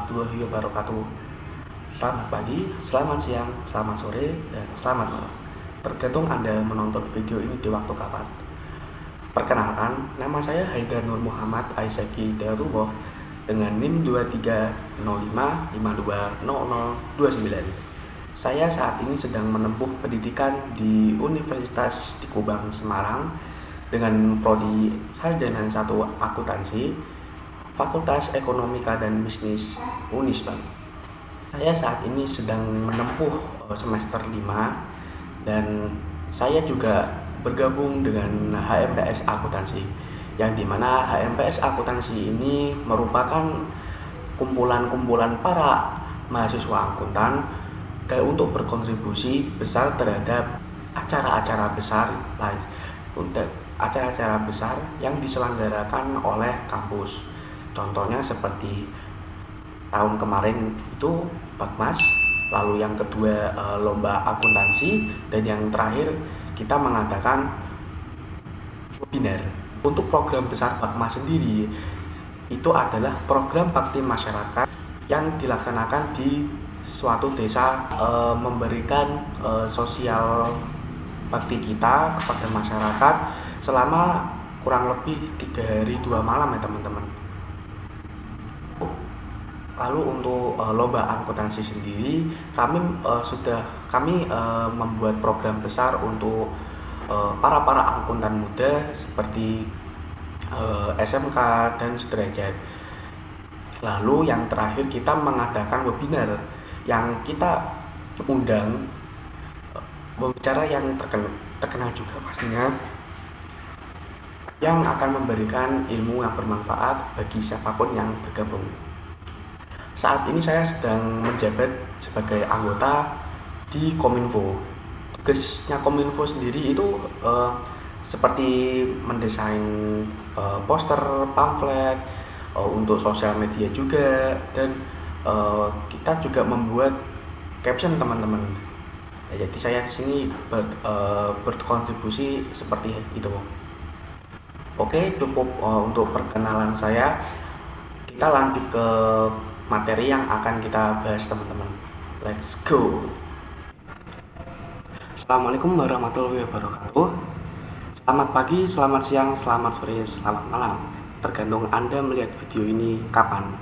warahmatullahi wabarakatuh. Selamat pagi, selamat siang, selamat sore, dan selamat malam. Tergantung Anda menonton video ini di waktu kapan. Perkenalkan, nama saya Haidar Nur Muhammad Aisyaki Darullah dengan NIM 2305520029. Saya saat ini sedang menempuh pendidikan di Universitas di Kubang, Semarang dengan prodi Sarjana 1 Akuntansi, Fakultas Ekonomika dan Bisnis Unisbank. Saya saat ini sedang menempuh semester 5 dan saya juga bergabung dengan HMPS Akuntansi, yang dimana HMPS Akuntansi ini merupakan kumpulan-kumpulan para mahasiswa akuntan dan untuk berkontribusi besar terhadap acara-acara besar yang diselenggarakan oleh kampus. Contohnya seperti tahun kemarin itu Bakmas, lalu yang kedua lomba akuntansi, dan yang terakhir kita mengadakan webinar. Untuk program besar Bakmas sendiri itu adalah program bakti masyarakat yang dilaksanakan di suatu desa, memberikan sosial bakti kita kepada masyarakat selama kurang lebih 3 hari 2 malam ya teman-teman. Lalu untuk lomba akuntansi sendiri, kami membuat program besar untuk para akuntan muda seperti SMK dan sederajat. Lalu yang terakhir kita mengadakan webinar yang kita undang pembicara yang terkenal juga pastinya, yang akan memberikan ilmu yang bermanfaat bagi siapapun yang bergabung. Saat ini saya sedang menjabat sebagai anggota di Kominfo. Tugasnya Kominfo sendiri itu seperti mendesain poster, pamflet untuk sosial media juga, dan kita juga membuat caption teman-teman. Ya, jadi saya di sini berkontribusi seperti itu. Oke, cukup untuk perkenalan saya. Kita lanjut ke materi yang akan kita bahas teman-teman. Let's go. Assalamualaikum warahmatullahi wabarakatuh. Selamat pagi, selamat siang, selamat sore, selamat malam. Tergantung Anda melihat video ini kapan.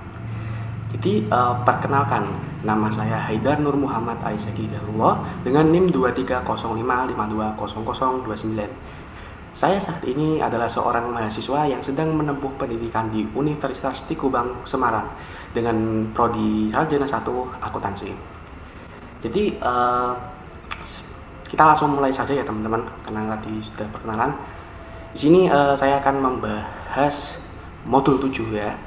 Jadi perkenalkan, nama saya Haidar Nur Muhammad Aisyaki Darullah dengan NIM 2305520029. Saya saat ini adalah seorang mahasiswa yang sedang menempuh pendidikan di Universitas di Kubang, Semarang dengan prodi Sarjana 1 Akuntansi. Jadi kita langsung mulai saja ya teman-teman, karena tadi sudah perkenalan. Di sini saya akan membahas modul 7 ya.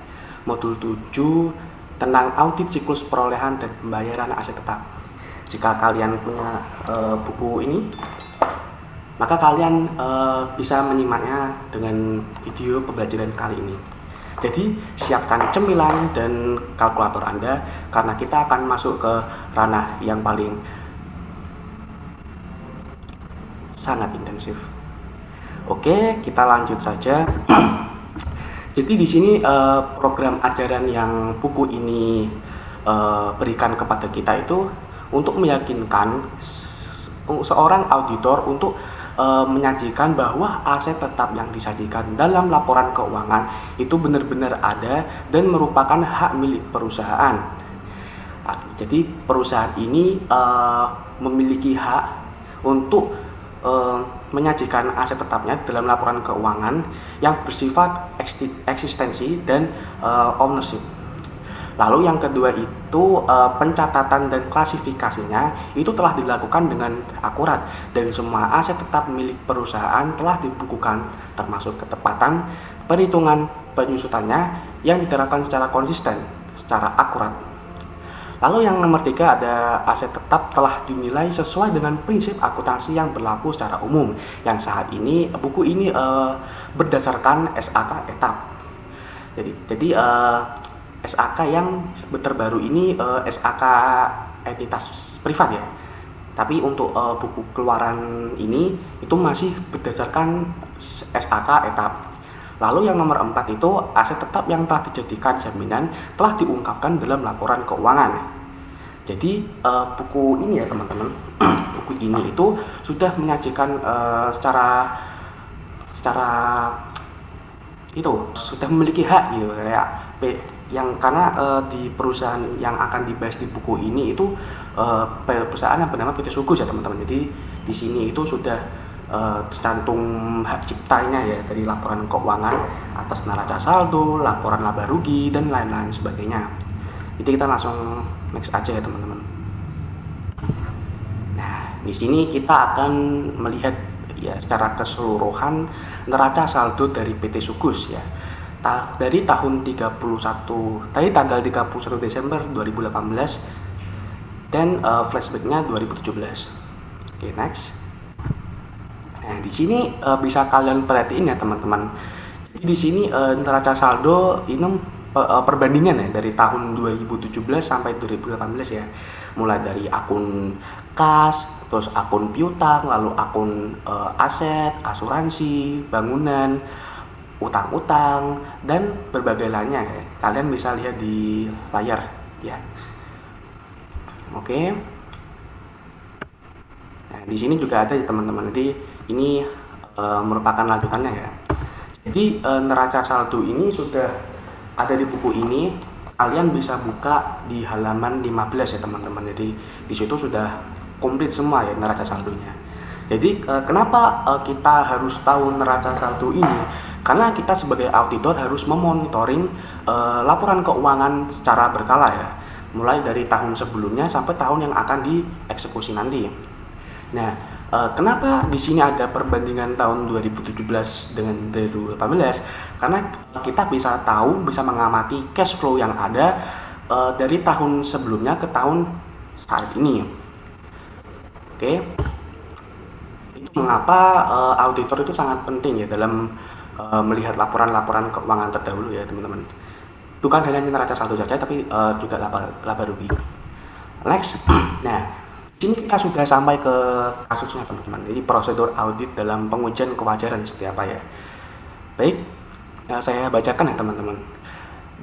Modul 7 tentang audit siklus perolehan dan pembayaran aset tetap. Jika kalian punya buku ini, maka kalian bisa menyimaknya dengan video pembelajaran kali ini. Jadi siapkan cemilan dan kalkulator Anda, karena kita akan masuk ke ranah yang paling sangat intensif. Oke, kita lanjut saja. Jadi di sini program ajaran yang buku ini berikan kepada kita itu untuk meyakinkan seorang auditor untuk menyajikan bahwa aset tetap yang disajikan dalam laporan keuangan itu benar-benar ada dan merupakan hak milik perusahaan. Jadi perusahaan ini memiliki hak untuk menyajikan aset tetapnya dalam laporan keuangan yang bersifat eksistensi dan ownership. Lalu yang kedua itu pencatatan dan klasifikasinya itu telah dilakukan dengan akurat, dan semua aset tetap milik perusahaan telah dibukukan, termasuk ketepatan perhitungan penyusutannya yang diterapkan secara konsisten, secara akurat. Lalu yang nomor 3 ada aset tetap telah dinilai sesuai dengan prinsip akuntansi yang berlaku secara umum, yang saat ini buku ini berdasarkan SAK etap. Jadi SAK yang terbaru ini SAK entitas privat ya. Tapi untuk buku keluaran ini itu masih berdasarkan SAK etap. Lalu yang nomor 4 itu aset tetap yang telah dijadikan jaminan telah diungkapkan dalam laporan keuangan. Jadi buku ini ya teman-teman, buku ini itu sudah menyajikan secara itu sudah memiliki hak gitu kayak yang karena di perusahaan yang akan dibahas di buku ini itu perusahaan yang bernama PT Sugus ya teman-teman. Jadi di sini itu sudah tercantum hak ciptanya ya dari laporan keuangan atas neraca saldo, laporan laba rugi dan lain-lain sebagainya. Jadi kita langsung next aja ya teman-teman. Nah, di sini kita akan melihat ya secara keseluruhan neraca saldo dari PT Sugus ya. Dari tahun 31 tadi tanggal 31 Desember 2018 dan flashbacknya 2017. Oke, next. Nah, di sini bisa kalian perhatiin ya teman-teman. Jadi di sini neraca saldo ini perbandingan ya dari tahun 2017 sampai 2018 ya. Mulai dari akun kas, terus akun piutang, lalu akun aset, asuransi, bangunan, utang-utang dan berbagai lainnya ya. Kalian bisa lihat di layar ya. Oke. Nah, di sini juga ada ya teman-teman. Jadi ini merupakan lanjutannya ya. Jadi neraca saldo ini sudah ada di buku ini. Kalian bisa buka di halaman 15 ya teman-teman. Jadi di situ sudah komplit semua ya neraca saldonya. Jadi kenapa kita harus tahu neraca saldo ini? Karena kita sebagai auditor harus memonitoring laporan keuangan secara berkala ya. Mulai dari tahun sebelumnya sampai tahun yang akan dieksekusi nanti. Nah, kenapa di sini ada perbandingan tahun 2017 dengan 2018? Karena kita bisa tahu, bisa mengamati cash flow yang ada dari tahun sebelumnya ke tahun saat ini. Oke, itu mengapa auditor itu sangat penting ya dalam melihat laporan-laporan keuangan terdahulu ya teman-teman. Bukan hanya neraca saldo saja, tapi juga laba rugi. Next, nah. Ini kita sudah sampai ke kasusnya teman-teman. Jadi prosedur audit dalam pengujian kewajaran seperti apa ya. Baik, saya bacakan ya teman-teman.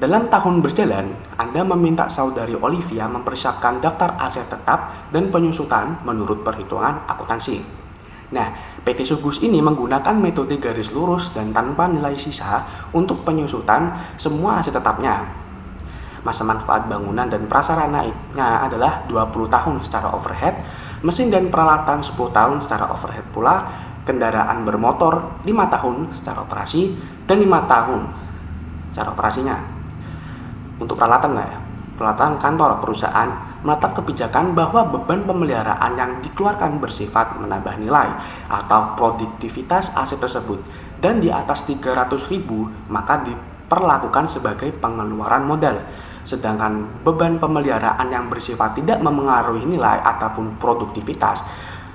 Dalam tahun berjalan, Anda meminta saudari Olivia mempersiapkan daftar aset tetap dan penyusutan menurut perhitungan akuntansi. Nah, PT Sugus ini menggunakan metode garis lurus dan tanpa nilai sisa untuk penyusutan semua aset tetapnya. Masa manfaat bangunan dan prasarananya adalah 20 tahun secara overhead, mesin dan peralatan 10 tahun secara overhead pula, kendaraan bermotor 5 tahun secara operasi, dan 5 tahun secara operasinya. Untuk peralatan ya, peralatan kantor perusahaan menetap kebijakan bahwa beban pemeliharaan yang dikeluarkan bersifat menambah nilai atau produktivitas aset tersebut dan di atas 300.000 maka diperlakukan sebagai pengeluaran modal. Sedangkan beban pemeliharaan yang bersifat tidak memengaruhi nilai ataupun produktivitas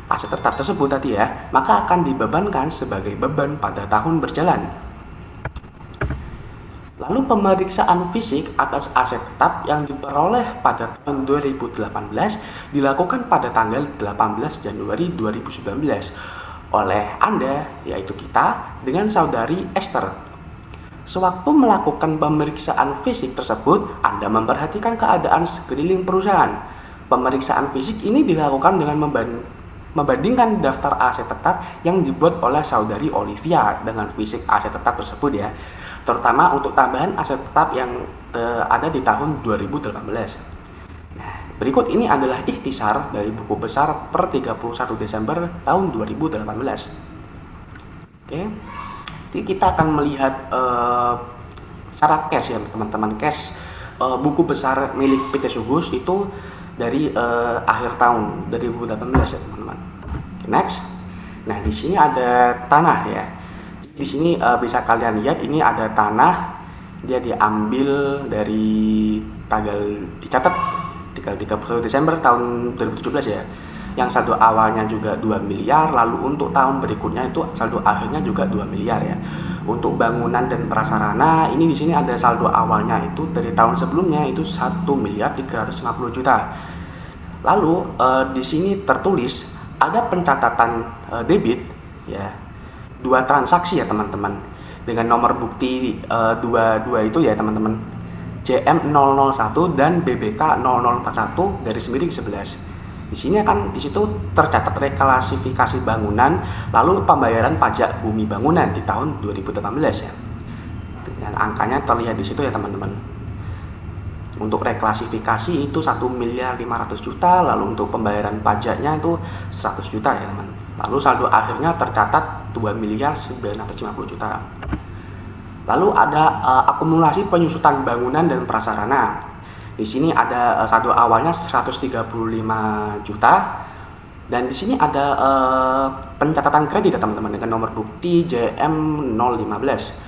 aset tetap tersebut tadi ya, maka akan dibebankan sebagai beban pada tahun berjalan. Lalu pemeriksaan fisik atas aset tetap yang diperoleh pada tahun 2018 dilakukan pada tanggal 18 Januari 2019 oleh Anda, yaitu kita, dengan saudari Esther. Sewaktu melakukan pemeriksaan fisik tersebut, Anda memperhatikan keadaan sekeliling perusahaan. Pemeriksaan fisik ini dilakukan dengan membandingkan daftar aset tetap yang dibuat oleh saudari Olivia dengan fisik aset tetap tersebut ya, terutama untuk tambahan aset tetap yang ada di tahun 2018. Nah, berikut ini adalah ikhtisar dari buku besar per 31 Desember tahun 2018. Oke. Jadi kita akan melihat secara cash ya teman-teman, cash buku besar milik PT Sugus itu dari akhir tahun 2018 ya teman-teman. Okay, next. Nah di sini ada tanah ya. Di sini bisa kalian lihat ini ada tanah, dia diambil dari dicatat tanggal 31 Desember tahun 2017 ya. Yang saldo awalnya juga 2 miliar, lalu untuk tahun berikutnya itu saldo akhirnya juga 2 miliar ya. Untuk bangunan dan prasarana ini di sini ada saldo awalnya itu dari tahun sebelumnya itu 1 miliar 350 juta. Lalu di sini tertulis ada pencatatan debit ya. 2 transaksi ya teman-teman. dengan nomor bukti 22 itu ya teman-teman, JM001 dan BBK 0041 garis miring 11. Di sini di situ tercatat reklasifikasi bangunan lalu pembayaran pajak bumi bangunan di tahun 2018 ya. Dan angkanya terlihat di situ ya teman-teman. Untuk reklasifikasi itu 1.500.000.000, lalu untuk pembayaran pajaknya itu 100 juta ya teman. Lalu saldo akhirnya tercatat 2.950.000.000. Lalu ada akumulasi penyusutan bangunan dan prasarana. Di sini ada saldo awalnya 135 juta dan di sini ada pencatatan kredit ya teman-teman dengan nomor bukti JM015.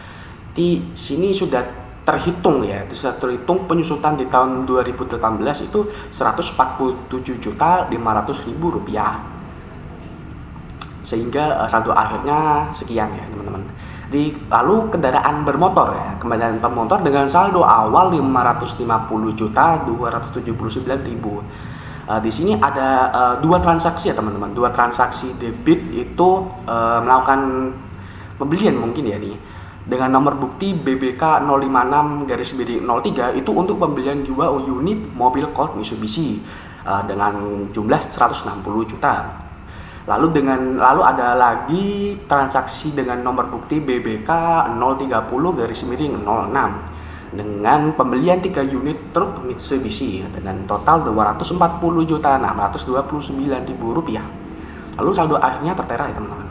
Di sini sudah terhitung ya, sudah terhitung penyusutan di tahun 2018 itu 147.500.000 rupiah. Sehingga saldo akhirnya sekian ya teman-teman. Lalu kendaraan bermotor ya, kendaraan bermotor dengan saldo awal 550.279.000. Di sini ada dua transaksi ya teman-teman, dua transaksi debit itu melakukan pembelian mungkin ya nih. Dengan nomor bukti BBK 056-03 itu untuk pembelian 2 unit mobil Colt Mitsubishi dengan jumlah 160 juta. Lalu ada lagi transaksi dengan nomor bukti BBK 030-06 dengan pembelian 3 unit truk Mitsubishi dengan total 240.629.000 rupiah. Lalu saldo akhirnya tertera ya teman-teman.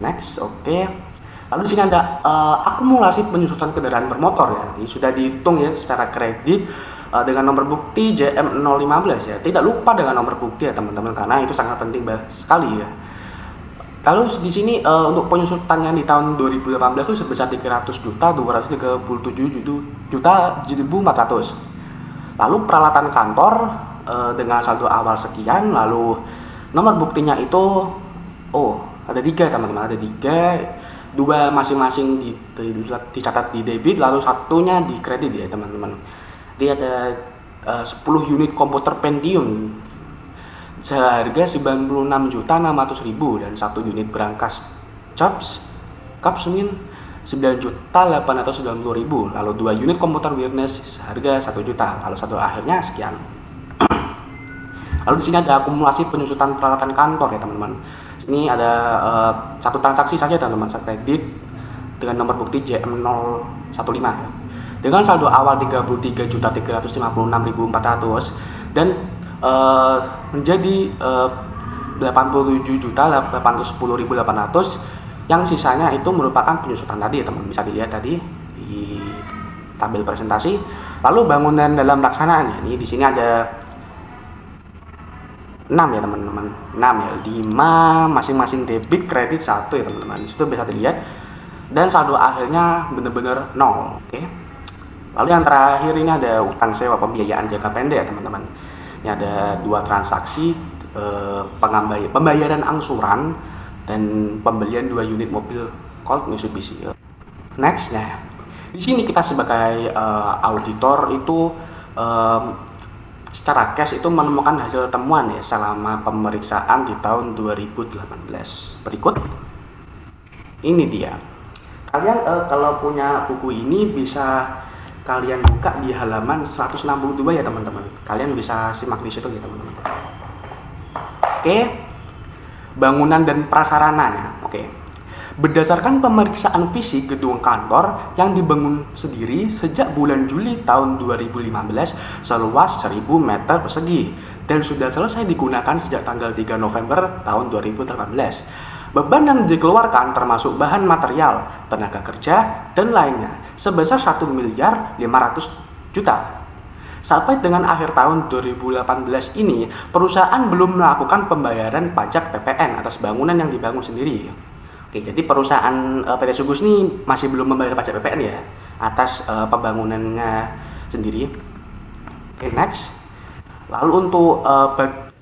Next, oke. Lalu di sini ada akumulasi penyusutan kendaraan bermotor ya. Ini sudah dihitung ya secara kredit dengan nomor bukti JM015 ya. Tidak lupa dengan nomor bukti ya teman-teman karena itu sangat penting sekali ya. Lalu di sini untuk penyusutannya di tahun 2018 itu sebesar 300.237.400. Lalu peralatan kantor dengan saldo awal sekian, lalu nomor buktinya itu ada 3 teman-teman, ada 3. 2 masing-masing dicatat di debit, lalu satunya di kredit ya teman-teman. Dia ada 10 unit komputer Pentium seharga 96.600.000 dan 1 unit berangkas CAPS 9.890.000. Lalu 2 unit komputer Wireless seharga 1 juta. Lalu saldo akhirnya sekian. Lalu di sini ada akumulasi penyusutan peralatan kantor ya teman-teman. Ini ada satu transaksi saja teman-teman, kredit dengan nomor bukti JM015 ya. Dengan saldo awal 33.356.400 dan menjadi 87.810.800 yang sisanya itu merupakan penyusutan tadi ya teman. Bisa dilihat tadi di tabel presentasi. Lalu bangunan dalam pelaksanaan ya. Ini di sini ada 6 ya teman-teman, 6 ya, 5 masing-masing debit kredit 1 ya teman-teman. Itu bisa dilihat dan saldo akhirnya benar-benar 0. Oke. Lalu yang terakhir ini ada utang sewa pembiayaan jangka pendek ya teman-teman. Ini ada 2 transaksi pembayaran angsuran dan pembelian 2 unit mobil Colt Mitsubishi. Next, nah di sini kita sebagai auditor itu secara cash itu menemukan hasil temuan ya selama pemeriksaan di tahun 2018. Berikut ini dia. Kalian kalau punya buku ini bisa kalian buka di halaman 162 ya teman-teman. Kalian bisa simak di situ ya teman-teman. Oke. Bangunan dan prasarananya. Oke. Berdasarkan pemeriksaan fisik gedung kantor yang dibangun sendiri sejak bulan Juli tahun 2015 seluas 1.000 meter persegi dan sudah selesai digunakan sejak tanggal 3 November tahun 2018. Beban yang dikeluarkan termasuk bahan material, tenaga kerja, dan lainnya sebesar 1.500.000.000. Sampai dengan akhir tahun 2018 ini, perusahaan belum melakukan pembayaran pajak PPN atas bangunan yang dibangun sendiri. Oke, jadi perusahaan PT Sugus ini masih belum membayar pajak PPN ya atas pembangunannya sendiri. Oke, next. Lalu untuk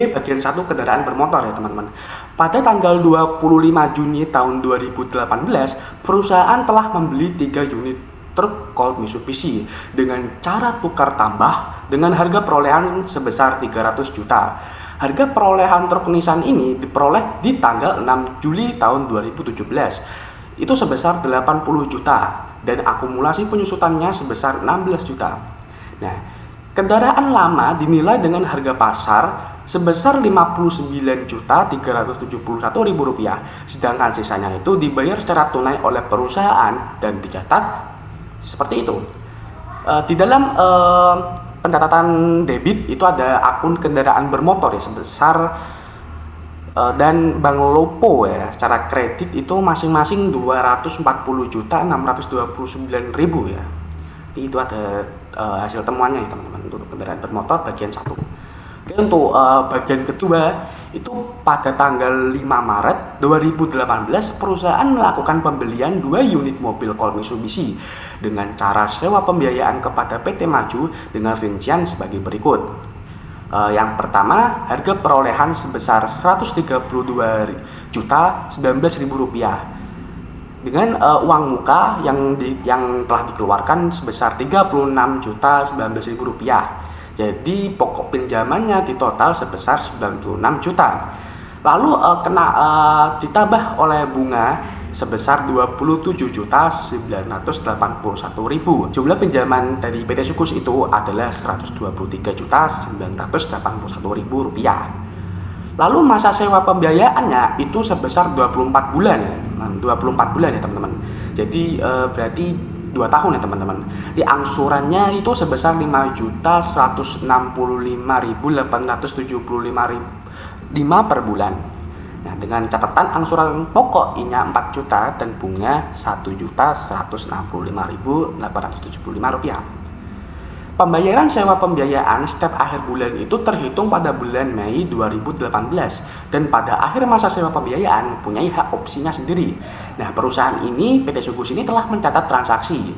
bagian 1 kendaraan bermotor ya teman-teman. Pada tanggal 25 Juni tahun 2018, perusahaan telah membeli 3 unit truk Colt Mitsubishi dengan cara tukar tambah dengan harga perolehan sebesar 300 juta. Harga perolehan truk Nissan ini diperoleh di tanggal 6 Juli tahun 2017. itu sebesar 80 juta dan akumulasi penyusutannya sebesar 16 juta. Nah, kendaraan lama dinilai dengan harga pasar sebesar Rp59.371.000, sedangkan sisanya itu dibayar secara tunai oleh perusahaan dan dicatat seperti itu. Di dalam pencatatan debit itu ada akun kendaraan bermotor ya sebesar dan Bank Lopo ya secara kredit itu masing-masing 240.629.000 ya. Itu ada hasil temuannya ya teman-teman untuk kendaraan bermotor bagian 1. Oke, untuk bagian kedua itu pada tanggal 5 Maret 2018 perusahaan melakukan pembelian 2 unit mobil Call Mitsubishi dengan cara sewa pembiayaan kepada PT Maju dengan rincian sebagai berikut. Yang pertama, harga perolehan sebesar Rp132.019.000 dengan uang muka yang telah dikeluarkan sebesar Rp36.019.000. Jadi pokok pinjamannya di total sebesar 96 juta. Lalu ditambah oleh bunga sebesar Rp27.981.000. Jumlah pinjaman dari PT Sukus itu adalah Rp123.981.000. Lalu masa sewa pembiayaannya itu sebesar 24 bulan ya. 24 bulan ya teman-teman. Jadi berarti 2 tahun ya teman-teman. Di angsurannya itu sebesar Rp5.165.875 per bulan. Nah, dengan catatan angsuran pokoknya 4 juta dan bunga Rp1.165.875. Pembayaran sewa pembiayaan setiap akhir bulan itu terhitung pada bulan Mei 2018 dan pada akhir masa sewa pembiayaan mempunyai hak opsinya sendiri. Nah, perusahaan ini PT Sukus ini telah mencatat transaksi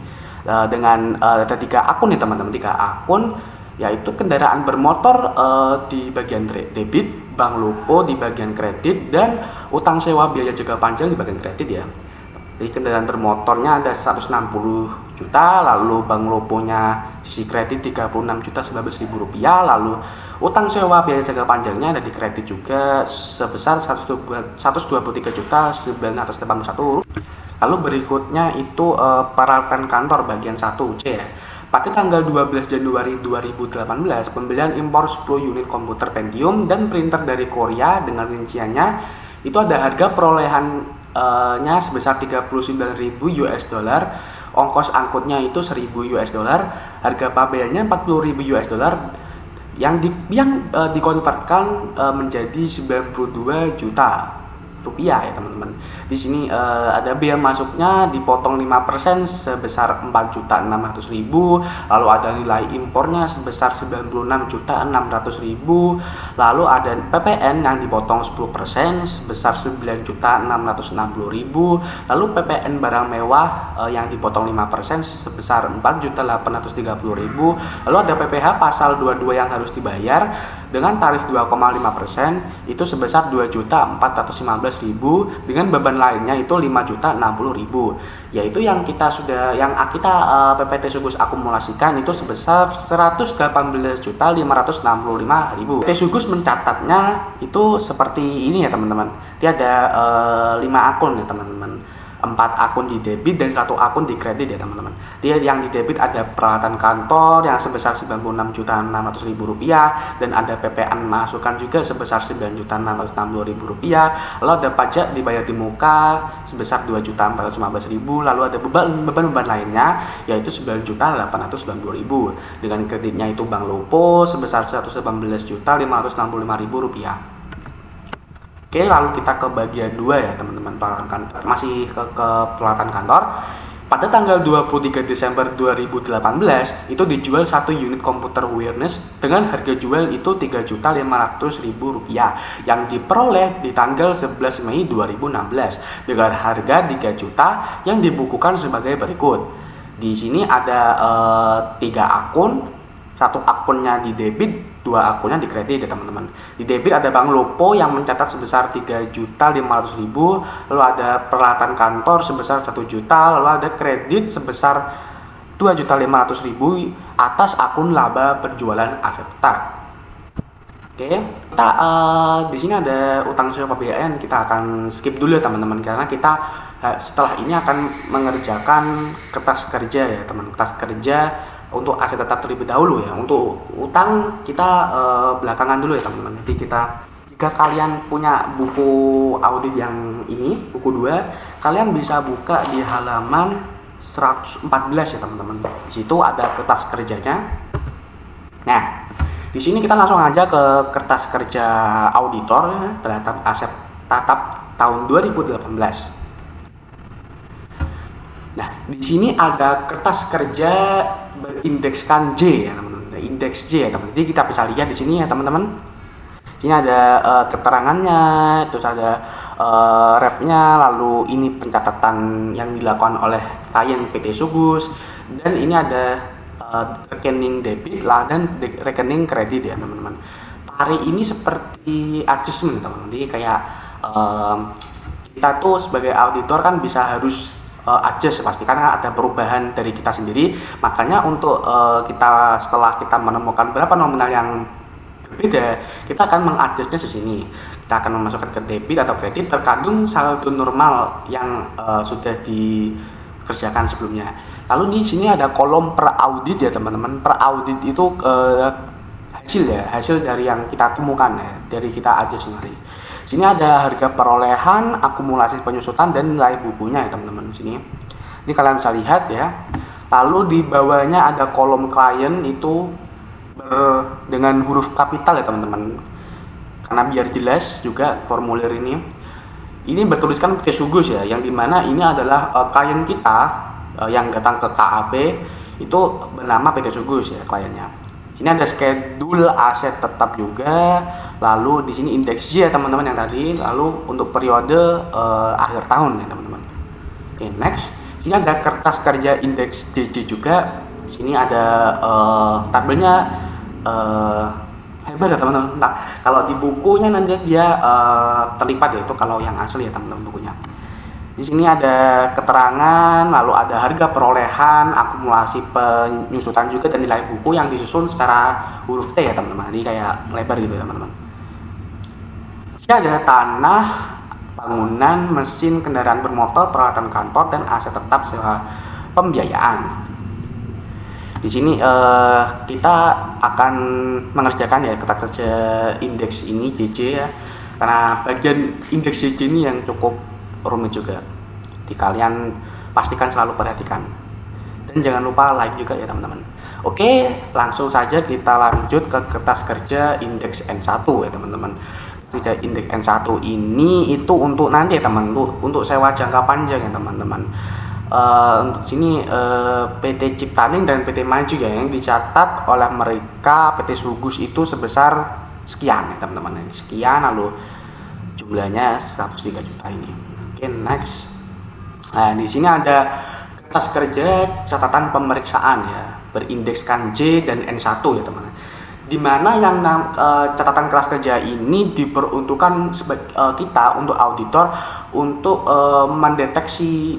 dengan ada 3 akun ya teman-teman, 3 akun yaitu kendaraan bermotor di bagian debit, Bank Lopo di bagian kredit, dan utang sewa biaya jangka panjang di bagian kredit ya. Jadi kendaraan bermotornya ada 160 juta, lalu Bank Loponya sisi kredit Rp36.019.000, lalu utang sewa biaya jangka panjangnya ada di kredit juga sebesar Rp123.981. Lalu berikutnya itu peralatan kantor bagian 1C ya. Pada tanggal 12 Januari 2018, pembelian impor 10 unit komputer Pentium dan printer dari Korea dengan rinciannya itu ada harga perolehannya sebesar $39.000, ongkos angkutnya itu $1.000, harga pabeannya $40.000 yang dikonvertkan menjadi 92 juta rupiah ya teman-teman. Di sini ada biaya masuknya dipotong 5% sebesar 4.600.000, lalu ada nilai impornya sebesar 96.600.000, lalu ada PPN yang dipotong 10% sebesar 9.660.000, lalu PPN barang mewah yang dipotong 5% sebesar 4.830.000, lalu ada PPh pasal 22 yang harus dibayar dengan tarif 2,5% itu sebesar 2.415.000 dengan beban lainnya itu 5.060.000, yaitu yang kita PPT Sukus akumulasikan itu sebesar 118.565.000. PT Sukus mencatatnya itu seperti ini ya teman-teman. Dia ada 5 akun ya teman-teman. 4 akun di debit dan 1 akun di kredit ya teman-teman. Dia yang di debit ada peralatan kantor yang sebesar Rp96.600.000 dan ada PPN masukan juga sebesar Rp9.660.000. Lalu ada pajak dibayar di muka sebesar Rp2.415.000. Lalu ada beban lainnya yaitu Rp9.890.000. Dengan kreditnya itu Bank Lopo sebesar Rp118.565.000. Oke, lalu kita ke bagian 2 ya teman-teman, peralatan kantor. Masih ke peralatan kantor. Pada tanggal 23 Desember 2018 itu dijual 1 unit komputer Wireless dengan harga jual itu Rp3.500.000 yang diperoleh di tanggal 11 Mei 2016 dengan harga 3 juta yang dibukukan sebagai berikut. Di sini ada 3 akun. 1 akunnya di debit, 2 akunnya di kredit ya teman-teman. Di debit ada Bank Lopo yang mencatat sebesar Rp3.500.000, lalu ada peralatan kantor sebesar 1 juta, lalu ada kredit sebesar Rp2.500.000 atas akun laba penjualan aset tetap. Oke, kita di sini ada utang sewa pembiayaan, kita akan skip dulu ya teman-teman, karena kita setelah ini akan mengerjakan kertas kerja ya teman, kertas kerja untuk aset tetap terlebih dahulu ya. Untuk utang kita belakangan dulu ya teman-teman. Jadi jika kalian punya buku audit yang ini, buku 2, kalian bisa buka di halaman 114 ya teman-teman. Di situ ada kertas kerjanya. Nah, di sini kita langsung aja ke kertas kerja auditor terhadap aset tatap tahun 2018. Nah, di sini ada kertas kerja berindekskan J ya teman-teman, indeks J ya teman-teman. Jadi kita bisa lihat di sini ya teman-teman. Ini ada keterangannya, terus ada refnya, lalu ini pencatatan yang dilakukan oleh klien PT Sugus, dan ini ada rekening debit lah dan rekening kredit ya teman-teman. Hari ini seperti adjustment teman-teman. Jadi kayak kita tuh sebagai auditor kan bisa harus adjust pasti karena ada perubahan dari kita sendiri. Makanya untuk kita setelah kita menemukan berapa nominal yang berbeda, kita akan mengadjustnya di sini. Kita akan memasukkan ke debit atau kredit terkandung saldo normal yang sudah dikerjakan sebelumnya. Lalu di sini ada kolom per audit ya teman-teman. Per audit itu hasil dari yang kita temukan ya, dari kita aja sendiri. Sini ada harga perolehan, akumulasi penyusutan dan nilai bukunya ya teman-teman. Sini. Ini kalian bisa lihat ya. Lalu di bawahnya ada kolom klien itu dengan huruf kapital ya teman-teman. Karena biar jelas juga formulir ini. Ini bertuliskan PT Sugus ya, yang dimana ini adalah klien kita yang datang ke KAP itu bernama PT Sugus ya kliennya. Sini ada schedule aset tetap juga, lalu di sini indeks J ya teman-teman yang tadi, lalu untuk periode akhir tahun ya teman-teman. Oke, next. Sini ada kertas kerja indeks JJ juga. Sini ada tabelnya hebat ya teman-teman. Nah, kalau di bukunya nanti dia terlipat ya, itu kalau yang asli ya teman-teman bukunya. Di sini ada keterangan, lalu ada harga perolehan, akumulasi penyusutan juga dan nilai buku yang disusun secara huruf T ya teman-teman. Jadi kayak lebar gitu ya teman-teman. Ini ada tanah, bangunan, mesin, kendaraan bermotor, peralatan kantor dan aset tetap sewa pembiayaan. Di sini kita akan mengerjakan ya kertas kerja indeks ini JJ ya, karena bagian indeks JJ ini yang cukup rumit juga. Jadi kalian pastikan selalu perhatikan dan jangan lupa like juga ya teman-teman. Oke, langsung saja kita lanjut ke kertas kerja indeks N1 ya teman-teman. Kertas indeks N1 ini itu untuk nanti ya teman, untuk sewa jangka panjang ya teman-teman. Untuk sini PT Ciptaning dan PT Maju ya, yang dicatat oleh mereka PT Sugus itu sebesar sekian ya teman-teman. Sekian, lalu jumlahnya 103 juta ini. Oke, next. Nah, di sini ada kertas kerja catatan pemeriksaan ya, berindekskan J dan N1 ya teman-teman. Di mana yang catatan kelas kerja ini diperuntukkan kita untuk auditor untuk mendeteksi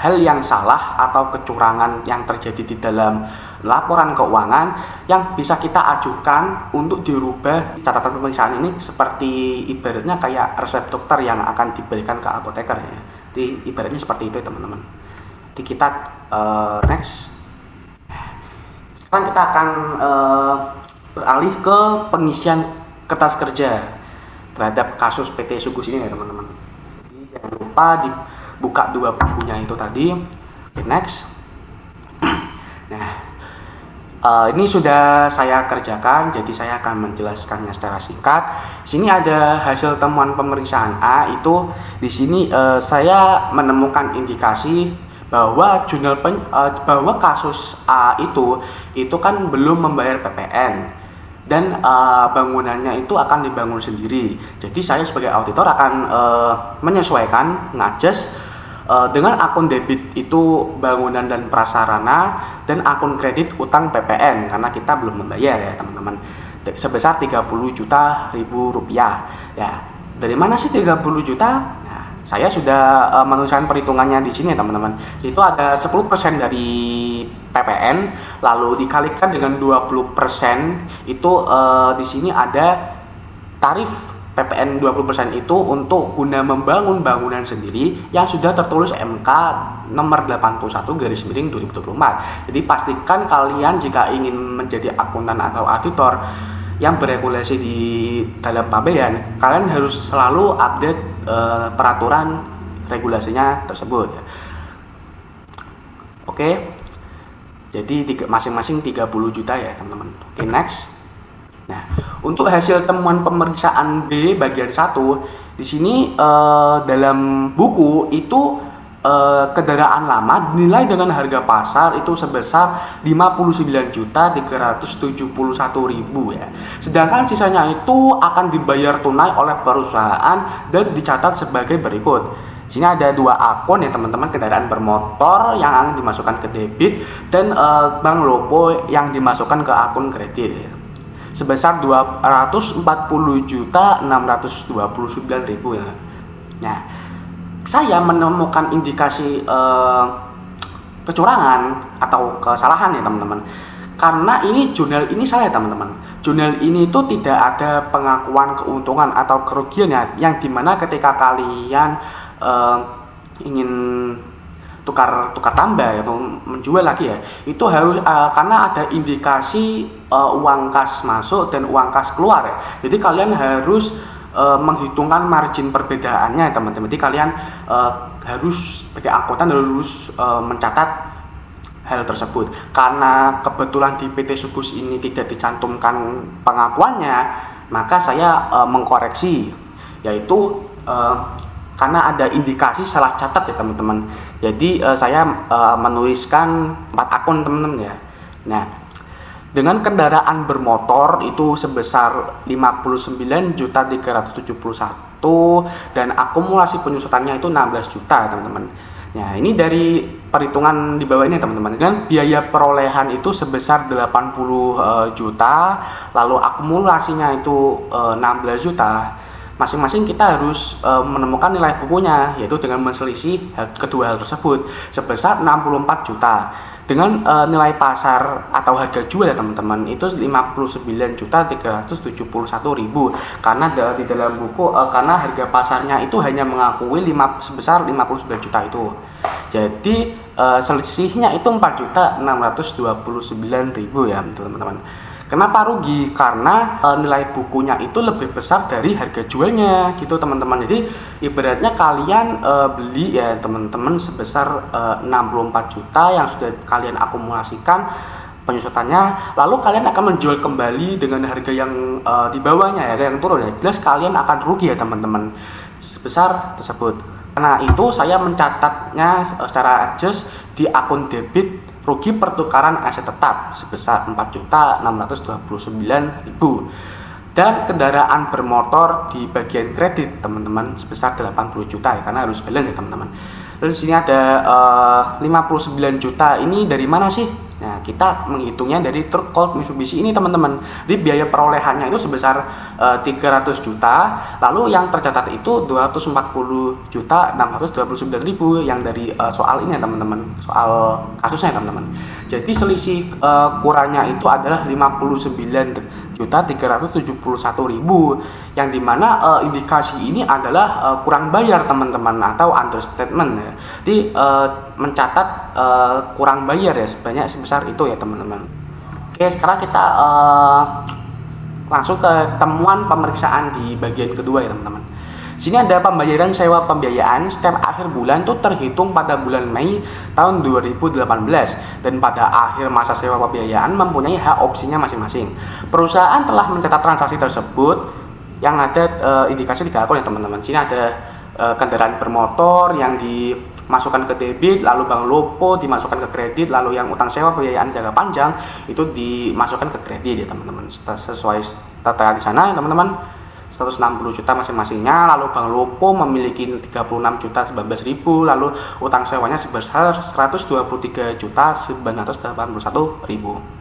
hal yang salah atau kecurangan yang terjadi di dalam laporan keuangan yang bisa kita ajukan untuk dirubah. Catatan pemeriksaan ini seperti ibaratnya kayak resep dokter yang akan diberikan ke apoteker ya. Jadi ibaratnya seperti itu teman-teman. Jadi kita next. Sekarang kita akan beralih ke pengisian kertas kerja terhadap kasus PT Sugus ini ya teman-teman. Jadi jangan lupa dibuka dua bukunya itu tadi. Okay, next. Nah, ini sudah saya kerjakan, jadi saya akan menjelaskannya secara singkat. Di sini ada hasil temuan pemeriksaan A, itu di sini saya menemukan indikasi bahwa bahwa kasus A itu kan belum membayar PPN. Dan bangunannya itu akan dibangun sendiri. Jadi saya sebagai auditor akan menyesuaikan, ngadjust dengan akun debit itu bangunan dan prasarana, dan akun kredit utang PPN karena kita belum membayar ya teman-teman, sebesar 30 juta rupiah. Ya, dari mana sih 30 juta? Nah, saya sudah menuliskan perhitungannya di sini ya teman-teman. Itu ada 10% dari PPN lalu dikalikan dengan 20%, itu di sini ada tarif PPN 20% itu untuk guna membangun bangunan sendiri yang sudah tertulis MK nomor 81/2024. Jadi pastikan kalian jika ingin menjadi akuntan atau auditor yang beregulasi di dalam Pabean, kalian harus selalu update peraturan regulasinya tersebut. Oke, jadi masing-masing 30 juta ya teman-teman. Oke, next. Nah, untuk hasil temuan pemeriksaan B bagian 1, di sini dalam buku itu kendaraan lama dinilai dengan harga pasar itu sebesar 59.371.000 ya. Sedangkan sisanya itu akan dibayar tunai oleh perusahaan dan dicatat sebagai berikut. Sini ada 2 akun ya teman-teman, kendaraan bermotor yang akan dimasukkan ke debit dan bank lopo yang dimasukkan ke akun kredit ya, sebesar 240.629.000 ya. Nah, saya menemukan indikasi kecurangan atau kesalahan ya teman-teman, karena ini jurnal ini saya teman-teman. Jurnal ini itu tidak ada pengakuan keuntungan atau kerugian ya, yang dimana ketika kalian ingin tukar tambah atau menjual lagi ya, itu harus karena ada indikasi uang kas masuk dan uang kas keluar ya. Jadi kalian harus menghitungkan margin perbedaannya teman-teman. Jadi kalian harus sebagai akuntan harus mencatat hal tersebut. Karena kebetulan di PT Sugus ini tidak dicantumkan pengakuannya, maka saya mengkoreksi, yaitu karena ada indikasi salah catat ya teman-teman. Jadi saya menuliskan 4 akun teman-teman ya. Nah, dengan kendaraan bermotor itu sebesar 59.371 dan akumulasi penyusutannya itu 16 juta teman-teman. Nah, ini dari perhitungan di bawah ini teman-teman. Dan biaya perolehan itu sebesar 80 juta, lalu akumulasinya itu 16 juta. Masing-masing kita harus menemukan nilai bukunya, yaitu dengan menselisih kedua hal tersebut sebesar 64 juta. Dengan nilai pasar atau harga jual ya teman-teman itu 59.371.000, karena di dalam buku karena harga pasarnya itu hanya mengakui sebesar 59 juta itu. Jadi selisihnya itu 4.629.000 ya teman-teman. Kenapa rugi? Karena nilai bukunya itu lebih besar dari harga jualnya gitu teman-teman. Jadi ibaratnya kalian beli ya teman-teman sebesar 64 juta yang sudah kalian akumulasikan penyusutannya, lalu kalian akan menjual kembali dengan harga yang di bawahnya ya, yang turun ya. Jelas kalian akan rugi ya teman-teman sebesar tersebut. Karena itu saya mencatatnya secara adjust di akun debit rugi pertukaran aset tetap sebesar 4.629.000 dan kendaraan bermotor di bagian kredit teman-teman sebesar 80 juta ya, karena harus balance ya teman-teman. Lalu di sini ada 59 juta ini dari mana sih? Nah, kita menghitungnya dari truk Colt Mitsubishi ini teman-teman. Jadi biaya perolehannya itu sebesar 300 juta, lalu yang tercatat itu 240.629.000 yang dari soal ini ya teman-teman, soal kasusnya teman-teman. Jadi selisih kurangnya itu adalah 59.371.000 yang dimana indikasi ini adalah kurang bayar teman-teman atau understatement ya. Jadi mencatat kurang bayar ya sebanyak sebesar itu ya teman-teman. Oke, sekarang kita langsung ke temuan pemeriksaan di bagian kedua ya teman-teman. Sini ada pembayaran sewa pembiayaan setiap akhir bulan itu terhitung pada bulan Mei tahun 2018 dan pada akhir masa sewa pembiayaan mempunyai hak opsinya masing-masing. Perusahaan telah mencatat transaksi tersebut yang ada indikasi 3 akun ya teman-teman. Sini ada kendaraan bermotor yang dimasukkan ke debit, lalu bank lopo dimasukkan ke kredit, lalu yang utang sewa pembiayaan jangka panjang itu dimasukkan ke kredit ya teman-teman. Sesuai tata di sana teman-teman, 160 juta masing-masingnya, lalu bank lopo memiliki 36.019.000, lalu utang sewanya sebesar 123.981.000.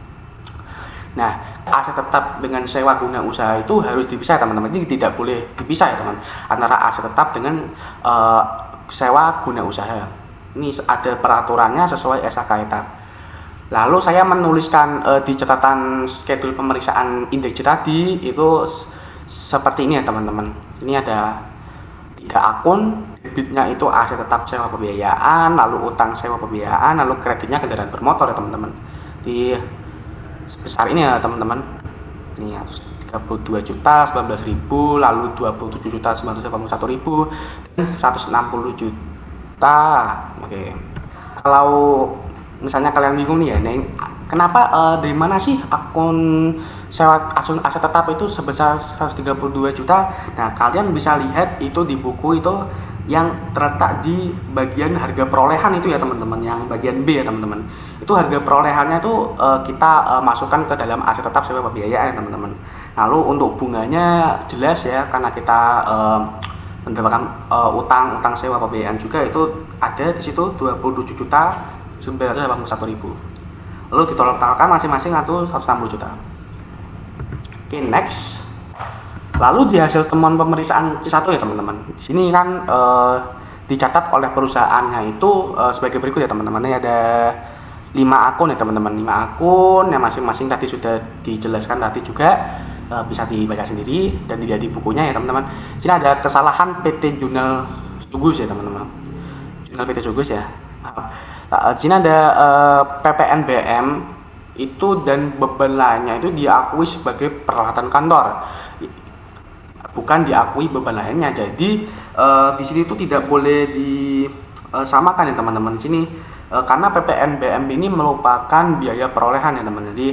Nah, aset tetap dengan sewa guna usaha itu harus dipisah teman-teman. Ini tidak boleh dipisah ya teman, antara aset tetap dengan sewa guna usaha. Ini ada peraturannya sesuai SHK etap. Lalu saya menuliskan di catatan schedule pemeriksaan indeks tadi itu seperti ini ya teman-teman. Ini ada 3 akun, debitnya itu aset tetap sewa pembiayaan, lalu utang sewa pembiayaan, lalu kreditnya kendaraan bermotor ya teman-teman. Di sebesar ini ya teman-teman. Ini 132 juta 19.000, lalu 27 juta 981.000 dan 160 juta. Oke. Kalau misalnya kalian bingung nih ya, kenapa dari mana sih akun sewa aset tetap itu sebesar 132 juta? Nah, kalian bisa lihat itu di buku itu yang terletak di bagian harga perolehan itu ya teman-teman, yang bagian B ya teman-teman. Itu harga perolehannya itu kita masukkan ke dalam aset tetap sewa pembiayaan ya teman-teman. Lalu untuk bunganya jelas ya, karena kita mendapatkan utang sewa pembiayaan juga, itu ada di situ 27 juta 981.000. Lalu ditotalkan masing-masing itu 160 juta. Oke, next. Lalu di hasil temuan pemeriksaan C1 ya teman-teman. Ini kan dicatat oleh perusahaannya itu sebagai berikut ya teman-teman. Ini ada 5 akun ya teman-teman. 5 akun yang masing-masing tadi sudah dijelaskan tadi juga, bisa dibaca sendiri dan dilihat di bukunya ya teman-teman. Sini ada kesalahan PT Jurnal Sugus ya teman-teman. Jurnal PT Sugus ya. Di sini ada PPNBM itu dan beban lainnya itu diakui sebagai peralatan kantor, bukan diakui beban lainnya. Jadi di sini itu tidak boleh disamakan ya teman-teman. Di sini karena PPNBM ini merupakan biaya perolehan ya teman. Jadi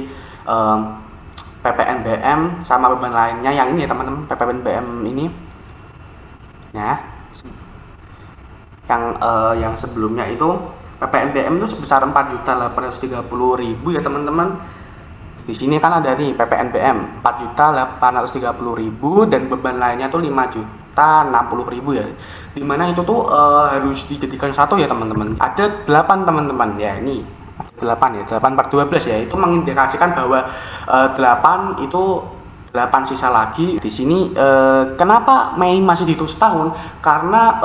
PPNBM sama beban lainnya yang ini ya teman-teman, PPNBM ini ya, yang sebelumnya itu PPNBM itu sebesar 4.830.000 ya teman-teman. Di sini kan ada nih PPNBM 4.830.000 dan beban lainnya tuh 5.060.000 ya. Dimana itu tuh harus dijadikan satu ya teman-teman. Ada 8 teman-teman ya, ini 8 ya, 8 per 12 ya. Itu mengindikasikan bahwa 8 itu 8 sisa lagi. Di sini kenapa Mei masih dihitung setahun? Karena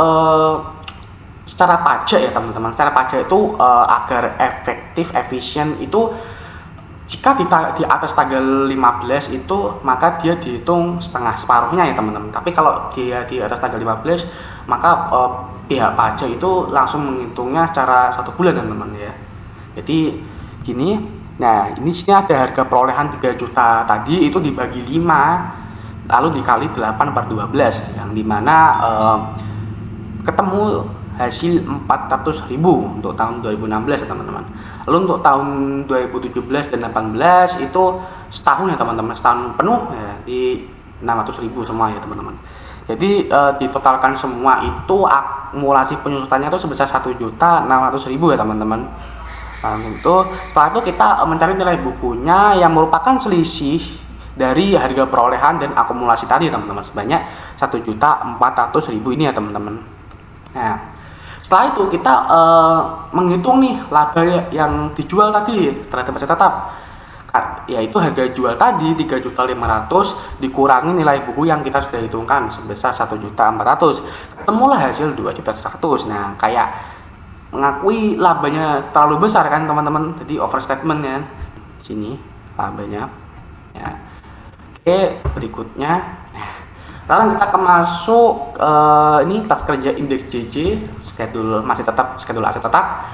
secara pajak ya teman-teman, secara pajak itu agar efektif, efisien itu jika di atas tanggal 15 itu maka dia dihitung separuhnya ya teman-teman. Tapi kalau dia di atas tanggal 15 maka pihak pajak itu langsung menghitungnya secara 1 bulan teman-teman ya. Jadi gini, nah ini sini ada harga perolehan 3 juta tadi itu dibagi 5 lalu dikali 8 per 12 yang dimana ketemu hasil 400.000 untuk tahun 2016 ya teman-teman. Lalu untuk tahun 2017 dan 2018 itu setahun ya teman-teman, setahun penuh ya, di 600.000 semua ya teman-teman. Jadi ditotalkan semua itu akumulasi penyusutannya itu sebesar 1.600.000 ya teman-teman. Nah, itu setelah itu kita mencari nilai bukunya yang merupakan selisih dari harga perolehan dan akumulasi tadi teman-teman, sebanyak 1.400.000 ini ya teman-teman. Nah, setelah itu kita menghitung nih laba yang dijual tadi terhadap aset tetap, yaitu harga jual tadi 3.500.000 dikurangi nilai buku yang kita sudah hitungkan sebesar 1.400.000, ketemulah hasil 2.100.000. Nah, kayak mengakui labanya terlalu besar kan teman-teman, jadi overstatement ya. Sini labanya ya. Oke, berikutnya sekarang kita masuk ini tas kerja indeks JJ, schedule masih tetap, schedule aset tetap.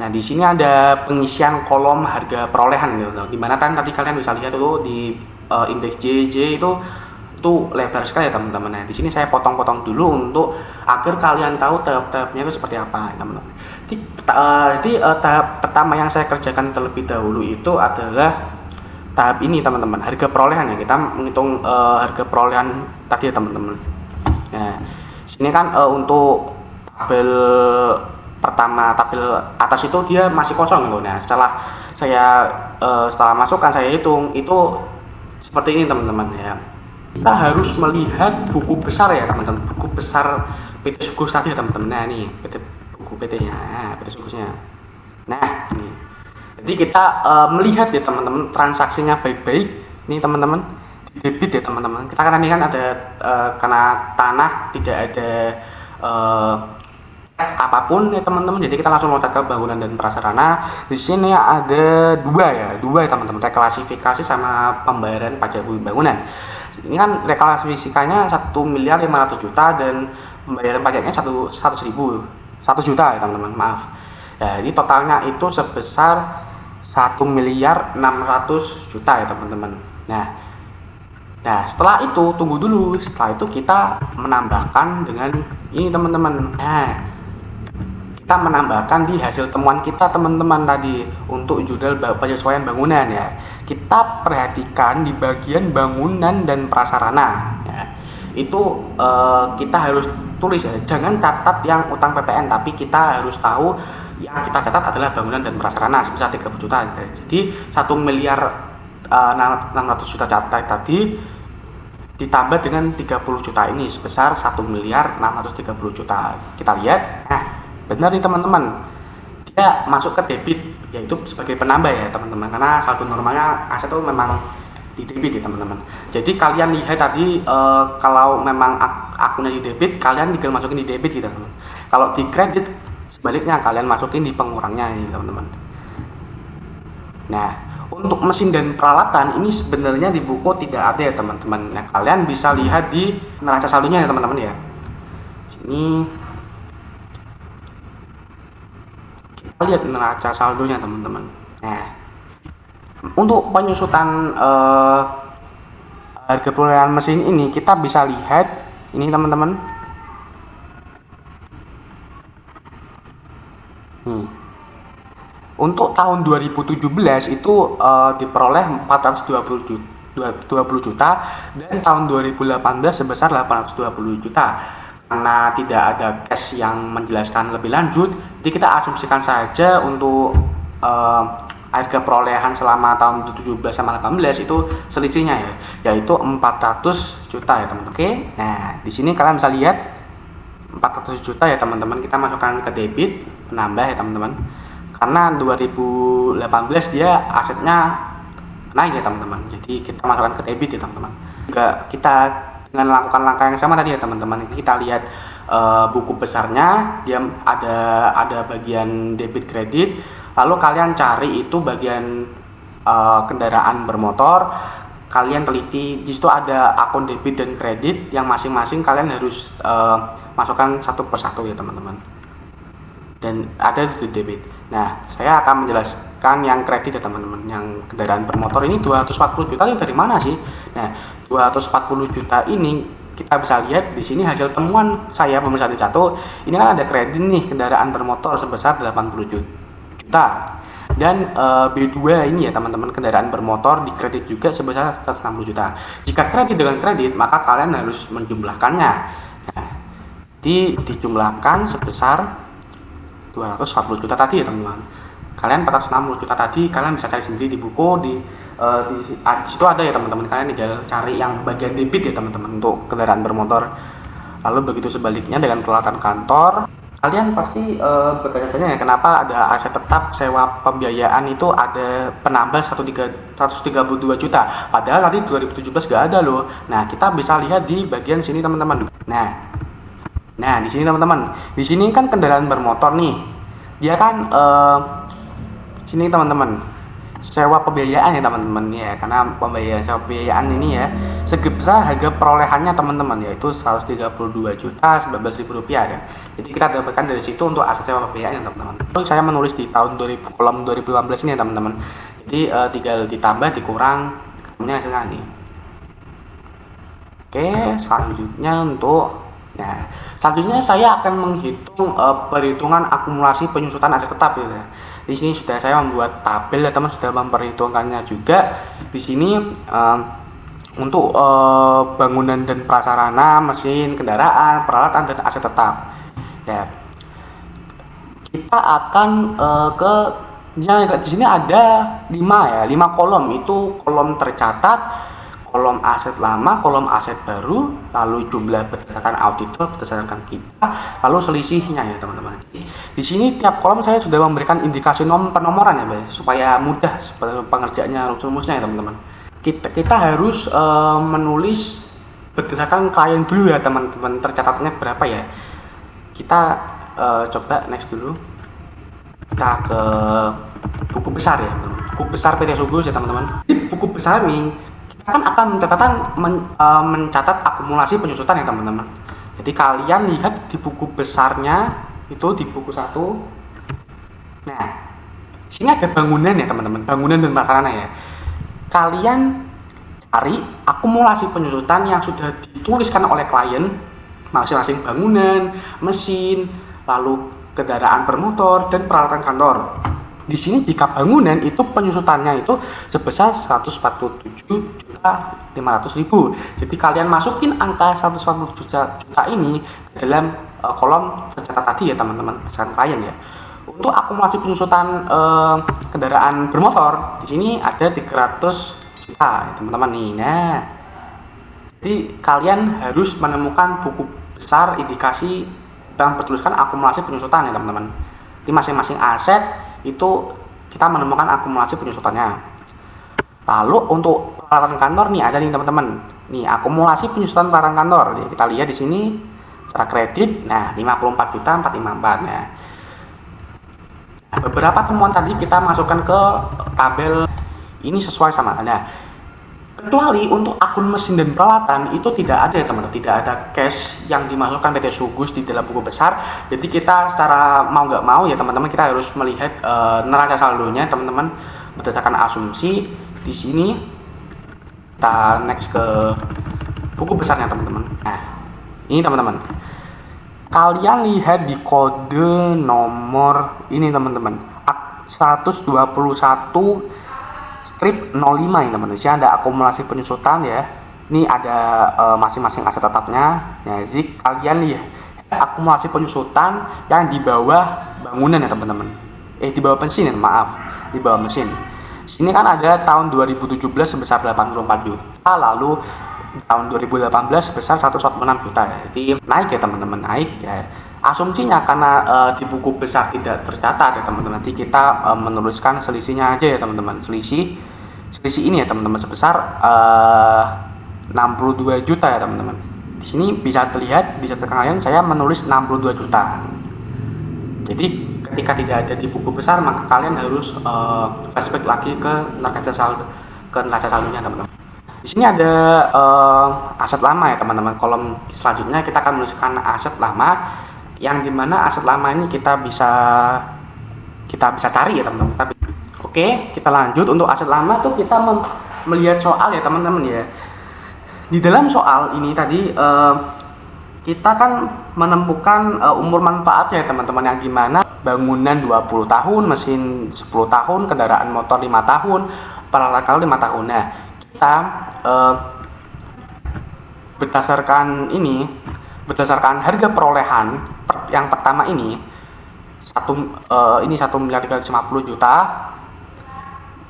Nah, di sini ada pengisian kolom harga perolehan gitu. Dimana kan tadi kalian bisa lihat dulu di indeks JJ itu lebar sekali ya teman-teman. Nah, di sini saya potong-potong dulu untuk agar kalian tahu tahap-tahapnya itu seperti apa, teman-teman. Jadi tahap pertama yang saya kerjakan terlebih dahulu itu adalah tahap ini teman-teman, harga perolehan ya. Kita menghitung harga perolehan tadi ya teman-teman. Nah, ini kan untuk tabel pertama, tabel atas itu dia masih kosong gitu. Nah, setelah masukkan saya hitung itu seperti ini teman-teman ya. Kita harus melihat buku besar ya teman-teman, buku besar PT Sugus tadi ya teman-teman. Nah, ini buku PT-nya, PT Sugusnya. Nah, ini. Jadi kita melihat ya teman-teman transaksinya baik-baik. Ini teman-teman debit ya teman-teman. Kita kan ini kan ada karena tanah tidak ada apapun ya teman-teman. Jadi kita langsung loncat ke bangunan dan prasarana. Di sini ada dua ya teman-teman, reklasifikasi sama pembayaran pajak bangunan. Ini kan reklasifikasinya 1.500.000.000 dan pembayaran pajaknya 100 juta ya teman-teman, maaf. Ya, jadi totalnya itu sebesar 1.600.000.000 ya teman-teman. Nah, setelah itu tunggu dulu. Setelah itu kita menambahkan dengan ini teman-teman. Nah, kita menambahkan di hasil temuan kita teman-teman tadi untuk judul penyesuaian bangunan ya. Kita perhatikan di bagian bangunan dan prasarana ya. Itu kita harus tulis ya. Jangan catat yang utang PPN, tapi kita harus tahu yang kita catat adalah bangunan dan prasarana sebesar 30 juta. Jadi 1.600.000.000 catat tadi ditambah dengan 30 juta ini sebesar 1.630.000.000. Kita lihat, nah benar nih teman-teman, dia masuk ke debit, yaitu sebagai penambah ya teman-teman, karena saldo normalnya aset itu memang di debit ya teman-teman. Jadi kalian lihat tadi kalau memang akunnya di debit, kalian tinggal masukin di debit gitu teman-teman. Kalau di kredit sebaliknya, kalian masukin di pengurangnya ini teman-teman. Nah, untuk mesin dan peralatan ini sebenarnya di buku tidak ada ya teman-teman. Nah, kalian bisa lihat di neraca saldonya ya teman-teman ya. Ini kita lihat neraca saldonya teman-teman. Nah, untuk penyusutan harga perolehan mesin ini kita bisa lihat ini teman-teman. Untuk tahun 2017 itu diperoleh 420 juta dan tahun 2018 sebesar 820 juta. Karena tidak ada cash yang menjelaskan lebih lanjut, jadi kita asumsikan saja untuk harga perolehan selama tahun 2017 sama 18 itu selisihnya ya, yaitu 400 juta ya teman-teman. Oke, nah di sini kalian bisa lihat 400 juta ya teman-teman, kita masukkan ke debit penambah ya teman-teman. Karena 2018 dia asetnya naik ya teman-teman, jadi kita masukkan ke debit ya teman-teman. Juga kita dengan melakukan langkah yang sama tadi ya teman-teman, kita lihat buku besarnya, dia ada bagian debit kredit, lalu kalian cari itu bagian kendaraan bermotor, kalian teliti di situ ada akun debit dan kredit yang masing-masing kalian harus masukkan satu persatu ya teman-teman, dan ada di debit. Nah, saya akan menjelaskan yang kredit ya teman-teman. Yang kendaraan bermotor ini 240 juta ini dari mana sih? Nah, 240 juta ini kita bisa lihat di sini hasil temuan saya pemirsa di satu. Ini kan ada kredit nih kendaraan bermotor sebesar 80 juta. Dan B2 ini ya teman-teman, kendaraan bermotor di kredit juga sebesar 160 juta. Jika kredit dengan kredit, maka kalian harus menjumlahkannya. Nah, dijumlahkan sebesar 240 juta tadi ya teman-teman. Kalian 460 juta tadi kalian bisa cari sendiri di buku, di situ ada ya teman-teman. Kalian tinggal cari yang bagian debit ya teman-teman untuk kendaraan bermotor. Lalu begitu sebaliknya dengan peralatan kantor, kalian pasti bertanya-tanya ya kenapa ada aset tetap sewa pembiayaan itu ada penambah 132 juta, padahal tadi 2017 gak ada loh. Nah, kita bisa lihat di bagian sini teman-teman. Nah, di sini teman-teman, di sini kan kendaraan bermotor nih, dia kan sini teman-teman, sewa pembiayaan ya teman-teman ya, karena pembiayaan sewa pembiayaan ini ya sebesar harga perolehannya teman-teman, yaitu 132.019.000 rupiah ya. Jadi kita dapatkan dari situ untuk aset sewa pembiayaan ya teman-teman. Terus saya menulis di tahun kolom 2018 ini ya teman-teman. Jadi tinggal ditambah dikurang ketemunya hasilnya nih. Oke, selanjutnya selanjutnya saya akan menghitung perhitungan akumulasi penyusutan aset tetap ya. Di sini sudah saya membuat tabel ya teman, sudah memperhitungkannya juga. Di sini untuk bangunan dan prasarana, mesin, kendaraan, peralatan dan aset tetap. Ya. Kita akan di sini ada 5 kolom, itu kolom tercatat, kolom aset lama, kolom aset baru, lalu jumlah berdasarkan auditor, berdasarkan kita, lalu selisihnya ya teman-teman. Di sini tiap kolom saya sudah memberikan indikasi penomoran ya, supaya mudah pengerjaannya, rumus-rumusnya ya teman-teman. Kita harus menulis berdasarkan klien dulu ya teman-teman, tercatatnya berapa ya. Kita coba next dulu. Kita ke buku besar ya, buku besar PT Sugus ya teman-teman. Di buku besar nih kita kan akan mencatat akumulasi penyusutan ya teman-teman. Jadi kalian lihat di buku besarnya itu di buku 1. Nah, ini ada bangunan ya teman-teman, bangunan dan prasarana ya. Kalian cari akumulasi penyusutan yang sudah dituliskan oleh klien, masing-masing bangunan, mesin, lalu kendaraan bermotor dan peralatan kantor. Di sini jika bangunan itu penyusutannya itu sebesar 147.500.000. Jadi kalian masukin angka 147 juta ini ke dalam kolom tercatat tadi ya teman-teman, berdasarkan klien ya. Untuk akumulasi penyusutan kendaraan bermotor di sini ada 300 juta ya teman-teman nih. Nah, jadi kalian harus menemukan buku besar indikasi yang bertuliskan akumulasi penyusutan ya teman-teman. Di masing-masing aset itu kita menemukan akumulasi penyusutannya. Lalu untuk peralatan kantor nih ada nih teman-teman. Nih akumulasi penyusutan peralatan kantor. Nih, kita lihat di sini secara kredit. Nah 54.454. Nah, beberapa temuan tadi kita masukkan ke tabel ini sesuai sama. Nah, kecuali untuk akun mesin dan peralatan itu tidak ada ya teman-teman, tidak ada cash yang dimasukkan PT Sugus di dalam buku besar. Jadi kita secara mau nggak mau ya teman-teman kita harus melihat neraca saldonya teman-teman berdasarkan asumsi. Di sini kita next ke buku besarnya teman-teman. Nah ini teman-teman, kalian lihat di kode nomor ini teman-teman 121 strip 05 ya teman-teman. Di sini ada akumulasi penyusutan ya. Ini ada masing-masing aset tetapnya. Ya, jadi kalian lihat akumulasi penyusutan yang di bawah bangunan ya teman-teman. Di bawah mesin ya, maaf. Di bawah mesin. Ini kan ada tahun 2017 sebesar 84 juta, lalu tahun 2018 sebesar 146 juta ya. Jadi naik ya teman-teman, naik ya. Asumsinya karena di buku besar tidak tercatat ya teman-teman, nanti kita menuliskan selisihnya aja ya teman-teman. Selisih ini ya teman-teman sebesar 62 juta ya teman-teman. Di sini bisa terlihat di catatan kalian saya menulis 62 juta. Jadi ketika tidak ada di buku besar maka kalian harus flashback lagi ke neraca saldonya teman-teman. Di sini ada aset lama ya teman-teman. Kolom selanjutnya kita akan menuliskan aset lama, yang dimana aset lama ini kita bisa cari ya teman-teman. Oke, kita lanjut. Untuk aset lama tuh kita melihat soal ya teman-teman ya. Di dalam soal ini tadi kita kan menemukan umur manfaatnya ya teman-teman, yang dimana bangunan 20 tahun, mesin 10 tahun, kendaraan motor 5 tahun, peralatan kantor 5 tahun. Nah, kita berdasarkan harga perolehan yang pertama ini 1.350 juta,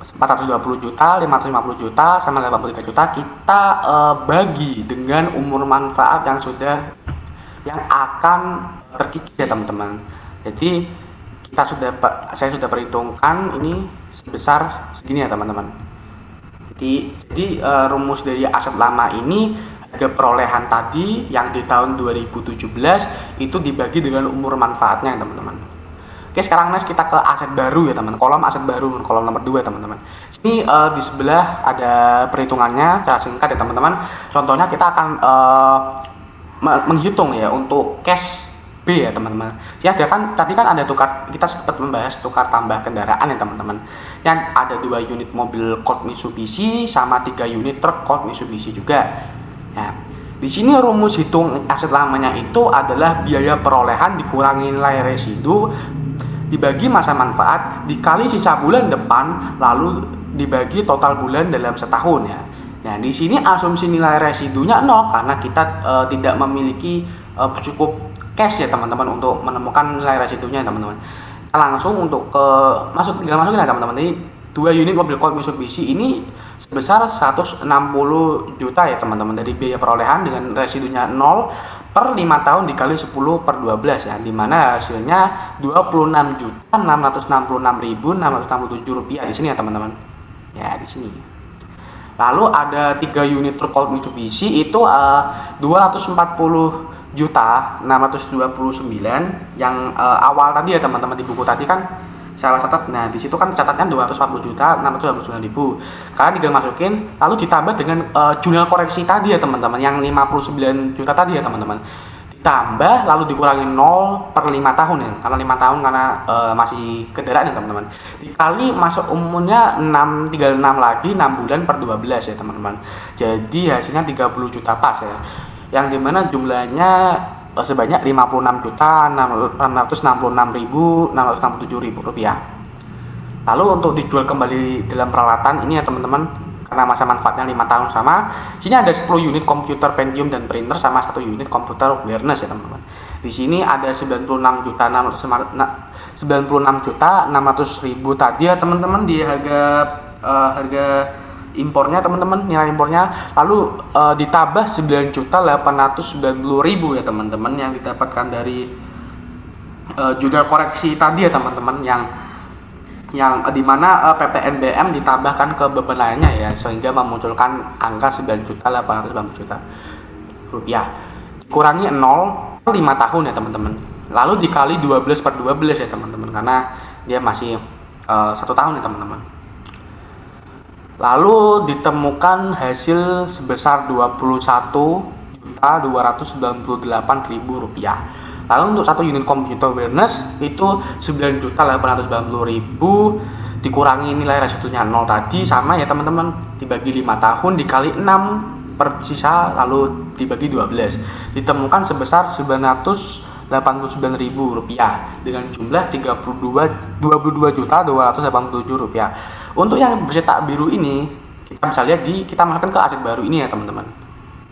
420 juta, 550 juta, sama 83 juta kita bagi dengan umur manfaat yang akan terkikis ya teman-teman. Jadi saya sudah perhitungkan ini sebesar segini ya teman-teman. Jadi rumus dari aset lama ini, harga perolehan tadi yang di tahun 2017 itu dibagi dengan umur manfaatnya ya teman-teman. Oke, sekarang next kita ke aset baru ya teman-teman. Kolom aset baru, kolom nomor 2 teman-teman. Ini di sebelah ada perhitungannya secara singkat ya teman-teman. Contohnya kita akan menghitung ya untuk cash B ya teman-teman. Ya tadi kan ada kita sempat membahas tukar tambah kendaraan ya teman-teman. Yang ada 2 unit mobil Colt Mitsubishi sama 3 unit truk Colt Mitsubishi juga. Nah, di sini rumus hitung aset lamanya itu adalah biaya perolehan dikurangi nilai residu dibagi masa manfaat dikali sisa bulan depan lalu dibagi total bulan dalam setahun ya. Nah, di sini asumsi nilai residunya 0 karena kita tidak memiliki cukup cash ya teman-teman untuk menemukan nilai residunya teman-teman. Langsung untuk masukin ya teman-teman. Ini 2 unit mobil Colt Mitsubishi ini sebesar 160 juta ya teman-teman, dari biaya perolehan dengan residunya 0 per 5 tahun dikali 10 per 12 ya, dimana hasilnya 26.666.667 rupiah di sini ya teman-teman ya, di sini. Lalu ada 3 unit truk Colt Mitsubishi itu 240 yang awal tadi ya teman-teman, di buku tadi kan saya catat. Nah, di situ kan catatnya 240.699.000. Kalian tinggal masukin lalu ditambah dengan jurnal koreksi tadi ya teman-teman, yang 59 juta tadi ya teman-teman. Ditambah lalu dikurangi 0 per 5 tahun ya. Karena 5 tahun karena masih kendaraan ya teman-teman. Dikali masuk umurnya 6, tinggal 6 lagi 6 bulan per 12 ya teman-teman. Jadi hasilnya 30 juta pas ya. Yang dimana jumlahnya sebanyak 56.666.667 rupiah. Lalu untuk dijual kembali dalam peralatan ini ya teman-teman, karena masa manfaatnya 5 tahun sama, sini ada 10 unit komputer Pentium dan printer sama 1 unit komputer Awareness ya teman-teman. Di sini ada 96.600.000 tadi ya teman-teman, di harga impornya teman-teman, nilai impornya. Lalu ditambah 9.890.000 ya teman-teman, yang didapatkan dari jurnal koreksi tadi ya teman-teman, yang dimana PPNBM ditambahkan ke beban lainnya ya, sehingga memunculkan angka 9.890.000 rupiah. Kurangi 0 per 5 tahun ya teman-teman. Lalu dikali 12 per 12 ya teman-teman, karena dia masih 1 tahun ya teman-teman. Lalu ditemukan hasil sebesar 21.298.000 rupiah. Lalu untuk 1 unit komputer Awareness itu 9.890.000, dikurangi nilai residunya 0 tadi sama ya teman-teman, dibagi 5 tahun dikali 6 per sisa lalu dibagi 12, ditemukan sebesar 989.000 rupiah dengan jumlah 22.287 rupiah. Untuk yang bercetak biru ini kita bisa lihat kita masukkan ke aset baru ini ya teman-teman.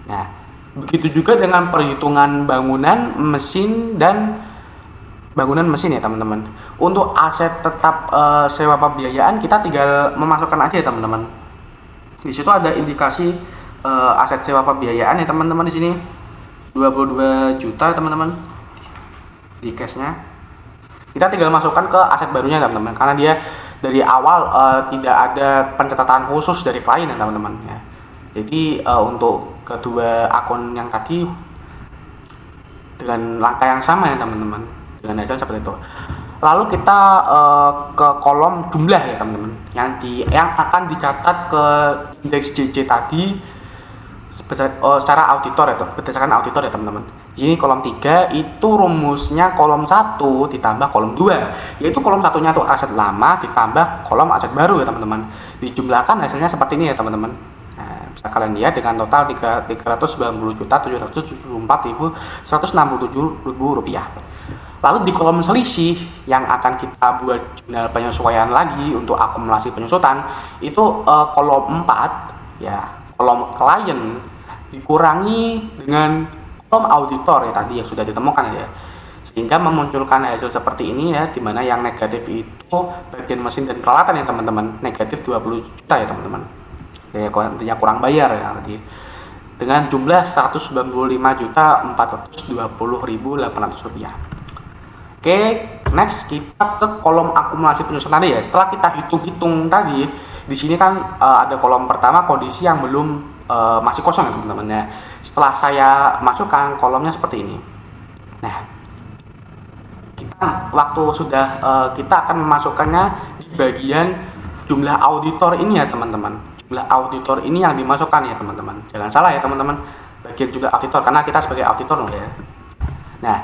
Nah, begitu juga dengan perhitungan bangunan mesin ya teman-teman. Untuk aset tetap sewa pembiayaan kita tinggal memasukkan aja ya teman-teman. Di situ ada indikasi aset sewa pembiayaan ya teman-teman, di sini 22 juta teman-teman di cashnya. Kita tinggal masukkan ke aset barunya teman-teman, karena dia dari awal tidak ada pencatatan khusus dari klien ya teman-teman ya. Jadi untuk kedua akun yang tadi dengan langkah yang sama ya teman-teman, dengan hasil seperti itu. Lalu kita ke kolom jumlah ya teman-teman, yang akan dicatat ke indeks JJ tadi secara auditor ya, berdasarkan auditor ya teman-teman. Ini kolom 3 itu rumusnya kolom 1 ditambah kolom 2, yaitu kolom satunya tuh aset lama ditambah kolom aset baru ya teman-teman. Dijumlahkan hasilnya seperti ini ya teman-teman. Nah, bisa kalian lihat dengan total 390.774.167 rupiah. Lalu di kolom selisih yang akan kita buat penyesuaian lagi untuk akumulasi penyusutan itu kolom 4 ya, kolom klien dikurangi dengan kolom auditor ya tadi yang sudah ditemukan ya, sehingga memunculkan hasil seperti ini ya, dimana yang negatif itu bagian mesin dan peralatan ya teman-teman, negatif 20 juta ya teman-teman ya, artinya kurang bayar ya tadi, dengan jumlah 195.420.800 rupiah. Oke, next kita ke kolom akumulasi penyusutan tadi ya. Setelah kita hitung-hitung tadi, di sini kan ada kolom pertama kondisi yang belum masih kosong ya teman-teman ya. Setelah saya masukkan kolomnya seperti ini. Nah, waktu sudah kita akan memasukkannya di bagian jumlah auditor ini ya teman-teman. Jumlah auditor ini yang dimasukkan ya teman-teman. Jangan salah ya teman-teman, bagian jumlah auditor, karena kita sebagai auditor loh ya. Nah,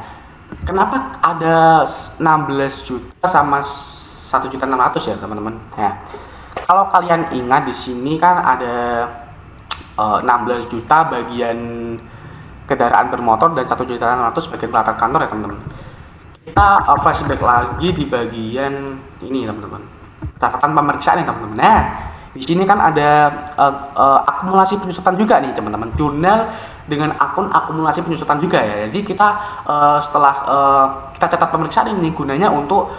kenapa ada 16 juta sama 1.600.000 ya teman-teman? Nah, kalau kalian ingat di sini kan ada 16 juta bagian kendaraan bermotor dan 1.600.000 bagian peralatan kantor ya teman-teman. Kita flashback lagi di bagian ini teman-teman, catatan pemeriksaan ya teman-teman. Nah, di sini kan ada akumulasi penyusutan juga nih teman-teman, jurnal dengan akun akumulasi penyusutan juga ya. Jadi kita setelah kita catat pemeriksaan ini gunanya untuk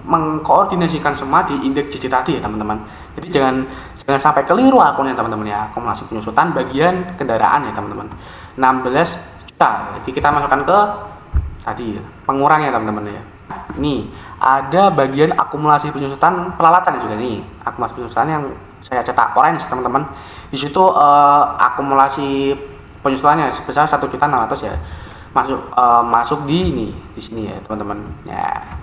mengkoordinasikan semua di indeks JJ tadi ya teman-teman. Jadi jangan sampai keliru akunnya teman-teman ya. Akumulasi penyusutan bagian kendaraan ya teman-teman, 16 juta. Jadi kita masukkan ke tadi ya, pengurangnya teman-teman ya. Nih ada bagian akumulasi penyusutan peralatan juga nih, akumulasi penyusutan yang saya cetak orange teman-teman. Di situ akumulasi penyusutannya sebesar 1.600.000 ya. masuk di sini ya teman-teman. Ya,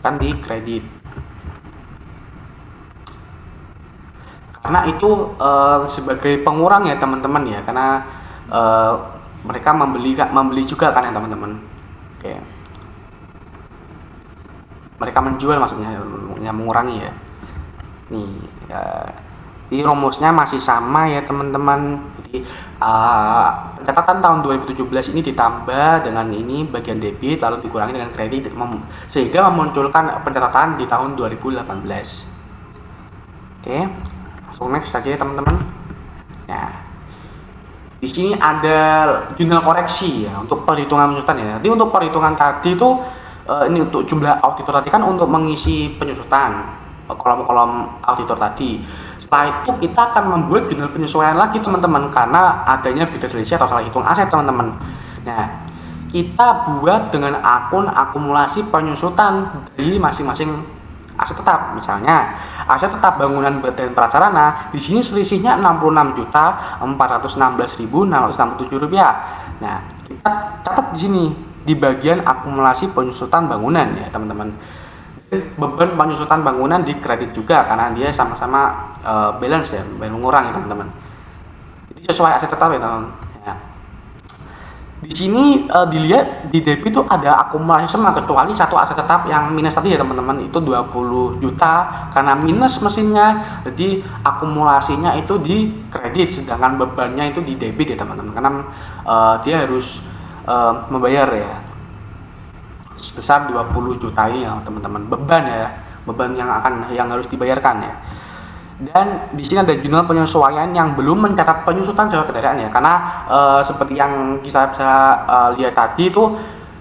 kan di kredit. Karena itu sebagai pengurang ya teman-teman ya, karena mereka membeli juga kan ya teman-teman. Oke. Mereka menjual maksudnya mengurangi ya. Nih, di rumusnya masih sama ya teman-teman. Jadi pencatatan tahun 2017 ini ditambah dengan ini bagian debit lalu dikurangi dengan kredit sehingga memunculkan pencatatan di tahun 2018. Oke, langsung next saja ya teman-teman. Nah, di sini ada jurnal koreksi ya untuk perhitungan penyusutan ya. Jadi untuk perhitungan tadi itu ini untuk jumlah auditor tadi kan untuk mengisi penyusutan kolom-kolom auditor tadi. Setelah itu kita akan membuat jurnal penyesuaian lagi teman-teman karena adanya beda selisih atau salah hitung aset teman-teman. Nah, kita buat dengan akun akumulasi penyusutan dari masing-masing aset tetap. Misalnya aset tetap bangunan dan prasarana di sini selisihnya Rp66.416.667. Nah, kita catat di sini di bagian akumulasi penyusutan bangunan ya teman-teman. Beban penyusutan bangunan di kredit juga karena dia sama-sama balance ya, mengurang ya teman-teman. Jadi sesuai aset tetap ya teman-teman. Ya. Di sini dilihat di debit itu ada akumulasi semua kecuali satu aset tetap yang minus tadi ya teman-teman, itu 20 juta karena minus mesinnya. Jadi akumulasinya itu di kredit sedangkan bebannya itu di debit ya teman-teman. Karena dia harus membayar ya sebesar 20 juta ya teman-teman, beban yang harus dibayarkan ya. Dan di sini ada jurnal penyesuaian yang belum mencatat penyusutan sewa kendaraan ya, karena seperti yang kita bisa lihat tadi itu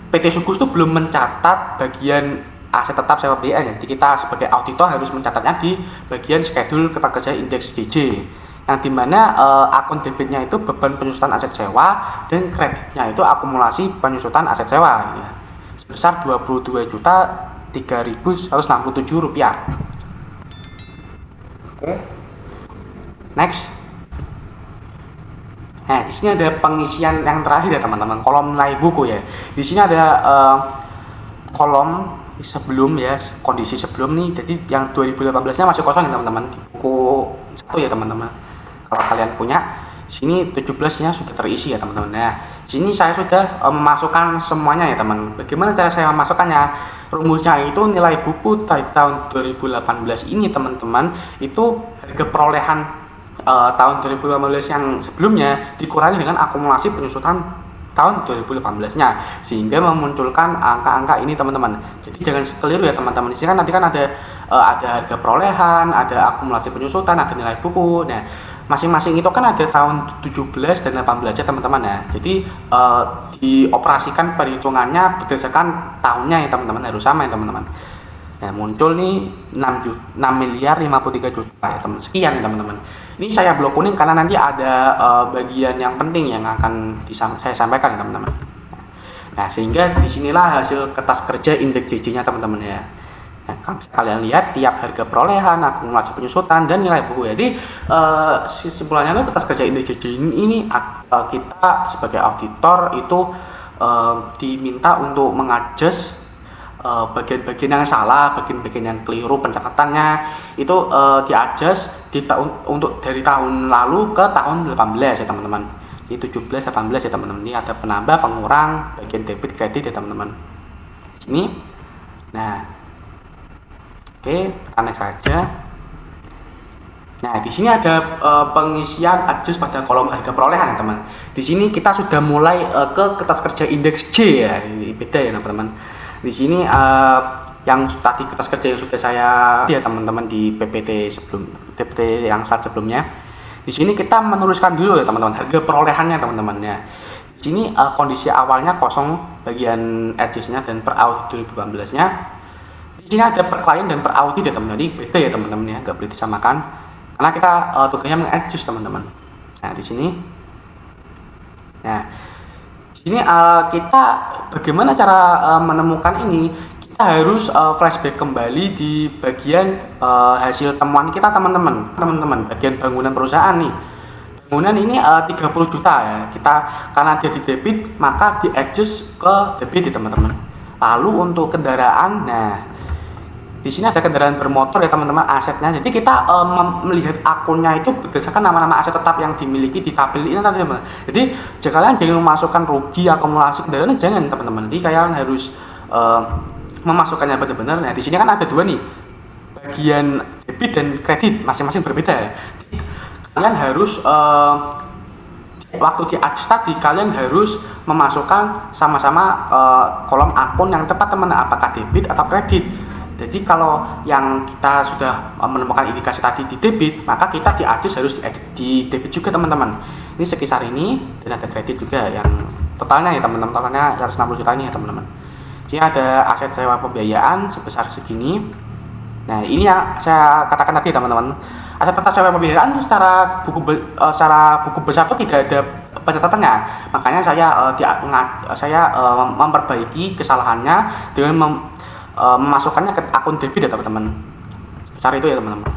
PT Sukus itu belum mencatat bagian aset tetap sewa BN ya. Jadi kita sebagai auditor harus mencatatnya di bagian schedule kerja indeks DJ, yang dimana akun debitnya itu beban penyusutan aset sewa dan kreditnya itu akumulasi penyusutan aset sewa ya, sebesar Rp22.3.167. Oke. Next. Nah, di sini ada pengisian yang terakhir ya teman-teman, kolom nilai buku ya. Di sini ada kolom sebelum ya, kondisi sebelum nih. Jadi yang 2018-nya masih kosong ya teman-teman. Di buku 1 ya teman-teman. Kalau kalian punya, sini 17-nya sudah terisi ya teman-teman. Nah, sini saya sudah memasukkan semuanya ya teman. Bagaimana cara saya memasukkannya? Rumusnya itu nilai buku tahun 2018 ini teman-teman, itu harga perolehan tahun 2018 yang sebelumnya dikurangi dengan akumulasi penyusutan tahun 2018-nya sehingga memunculkan angka-angka ini teman-teman. Jadi jangan keliru ya teman-teman. Di sini kan nanti kan ada harga perolehan, ada akumulasi penyusutan, ada nilai buku. Nah, masing-masing itu kan ada tahun 17 dan 18 ya teman-teman ya. Jadi dioperasikan perhitungannya berdasarkan tahunnya ya teman-teman, harus sama ya teman-teman. Nah, muncul nih 6.053 juta ya teman. Sekian ya teman-teman. Ini saya blok kuning karena nanti ada bagian yang penting yang akan saya sampaikan ya teman-teman. Nah, sehingga disinilah hasil kertas kerja indeks JJ-nya teman-teman ya. Nah, kalian lihat tiap harga perolehan, akumulasi penyusutan dan nilai buku. Jadi kesimpulannya itu kertas kerja indeks JJ ini kita sebagai auditor itu diminta untuk mengadjust bagian-bagian yang salah, bagian-bagian yang keliru pencatatannya itu diadjust untuk dari tahun lalu ke tahun 18 ya teman-teman. Di 17 18 ya teman-teman. Ini ada penambah, pengurang, bagian debit kredit ya teman-teman. Ini. Nah, oke, kita next saja. Nah, di sini ada pengisian adjust pada kolom harga perolehan ya teman. Di sini kita sudah mulai ke kertas kerja indeks J ya. Ini beda ya teman-teman. Di sini yang tadi kertas kerja yang sudah saya ya teman-teman di PPT yang saat sebelumnya. Di sini kita menuliskan dulu ya teman-teman harga perolehannya teman-teman ya. Di sini kondisi awalnya kosong bagian adjustnya dan per audit 2018-nya. Di sini ada per klien dan per audit ya teman-teman. Jadi beda ya teman-teman ya, nggak boleh disamakan. Karena kita tugasnya mengadjust teman-teman. Nah, di sini. Nah, ini kita bagaimana cara menemukan ini? Kita harus flashback kembali di bagian hasil temuan kita teman-teman, bagian bangunan perusahaan nih. Kemudian ini 30 juta ya. Kita karena dia di debit maka di adjust ke debit ya teman-teman. Lalu untuk kendaraan, nah di sini ada kendaraan bermotor ya teman-teman asetnya. Jadi kita melihat akunnya itu berdasarkan nama-nama aset tetap yang dimiliki di tabel ini teman-teman. Jadi jika kalian jangan memasukkan rugi akumulasi kendaraan, jangan teman-teman. Jadi kalian harus memasukkannya benar-benar. Nah di sini kan ada dua nih, bagian debit dan kredit masing-masing berbeda. Jadi kalian harus waktu di adjust tadi kalian harus memasukkan sama-sama kolom akun yang tepat teman, apakah debit atau kredit. Jadi kalau yang kita sudah menemukan indikasi tadi di debit, maka kita di adjust harus di debit juga teman-teman. Ini sekisar ini, dan ada kredit juga yang totalnya ya teman-teman, totalnya 160 juta ini ya teman-teman. Ini ada aset sewa pembiayaan sebesar segini. Nah ini yang saya katakan tadi teman-teman, aset tetap sewa pembiayaan itu secara buku besar itu tidak ada pencatatannya. Makanya saya memperbaiki kesalahannya dengan memasukkannya ke akun debit ya teman-teman. Sebesar itu ya teman-teman.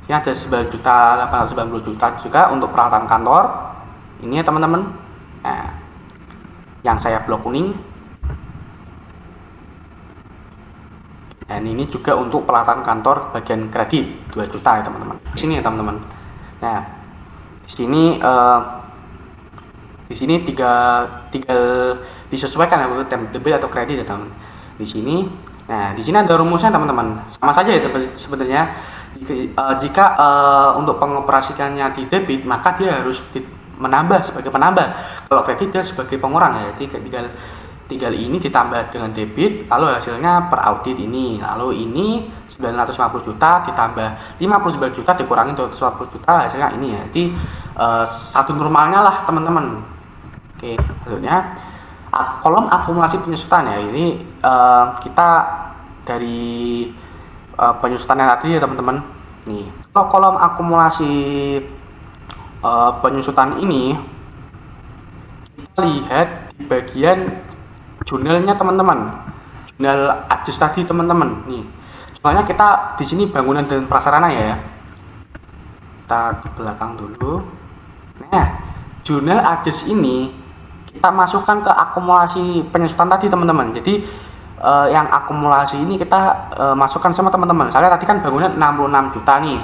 Ini ada 9.890 juta juga untuk peralatan kantor. Ini ya teman-teman. Nah, yang saya blok kuning. Dan ini juga untuk peralatan kantor bagian kredit 2 juta ya teman-teman. Di sini ya teman-teman. Nah, di sini tinggal disesuaikan ya debit atau kredit ya teman-teman. Di sini, nah di sini ada rumusnya teman-teman, sama saja ya sebenarnya. Jika untuk pengoperasikannya di debit maka dia harus menambah sebagai penambah, kalau kredit dia sebagai pengurang ya. Jadi tinggal ini ditambah dengan debit, lalu hasilnya per audit ini, lalu ini 950 juta ditambah 59 juta dikurangi 150 juta, hasilnya ini ya. Jadi satu normalnya lah teman-teman. Oke, selanjutnya kolom akumulasi penyusutan ya. Ini kita dari penyusutannya tadi ya teman-teman. Nih, kalau kolom akumulasi penyusutan ini kita lihat di bagian jurnalnya teman-teman. Jurnal adjust tadi teman-teman. Nih, soalnya kita di sini bangunan dan prasarana ya. Kita ke belakang dulu. Nah, jurnal adjust ini kita masukkan ke akumulasi penyusutan tadi teman-teman. Jadi yang akumulasi ini kita masukkan sama teman-teman. Misalnya tadi kan bangunan 66 juta nih,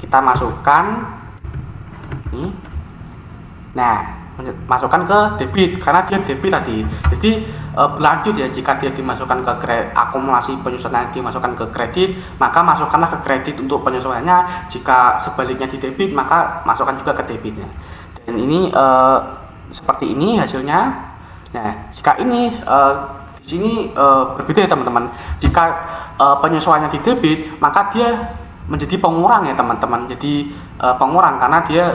kita masukkan nih. Nah masukkan ke debit karena dia debit tadi. Jadi berlanjut ya, jika dia dimasukkan ke akumulasi penyusutan dimasukkan ke kredit, maka masukkanlah ke kredit untuk penyesuaiannya. Jika sebaliknya di debit maka masukkan juga ke debitnya. Dan ini seperti ini hasilnya. Nah, jika ini di sini berbeda ya teman-teman. Jika penyesuaiannya di debit, maka dia menjadi pengurang ya teman-teman. Jadi pengurang karena dia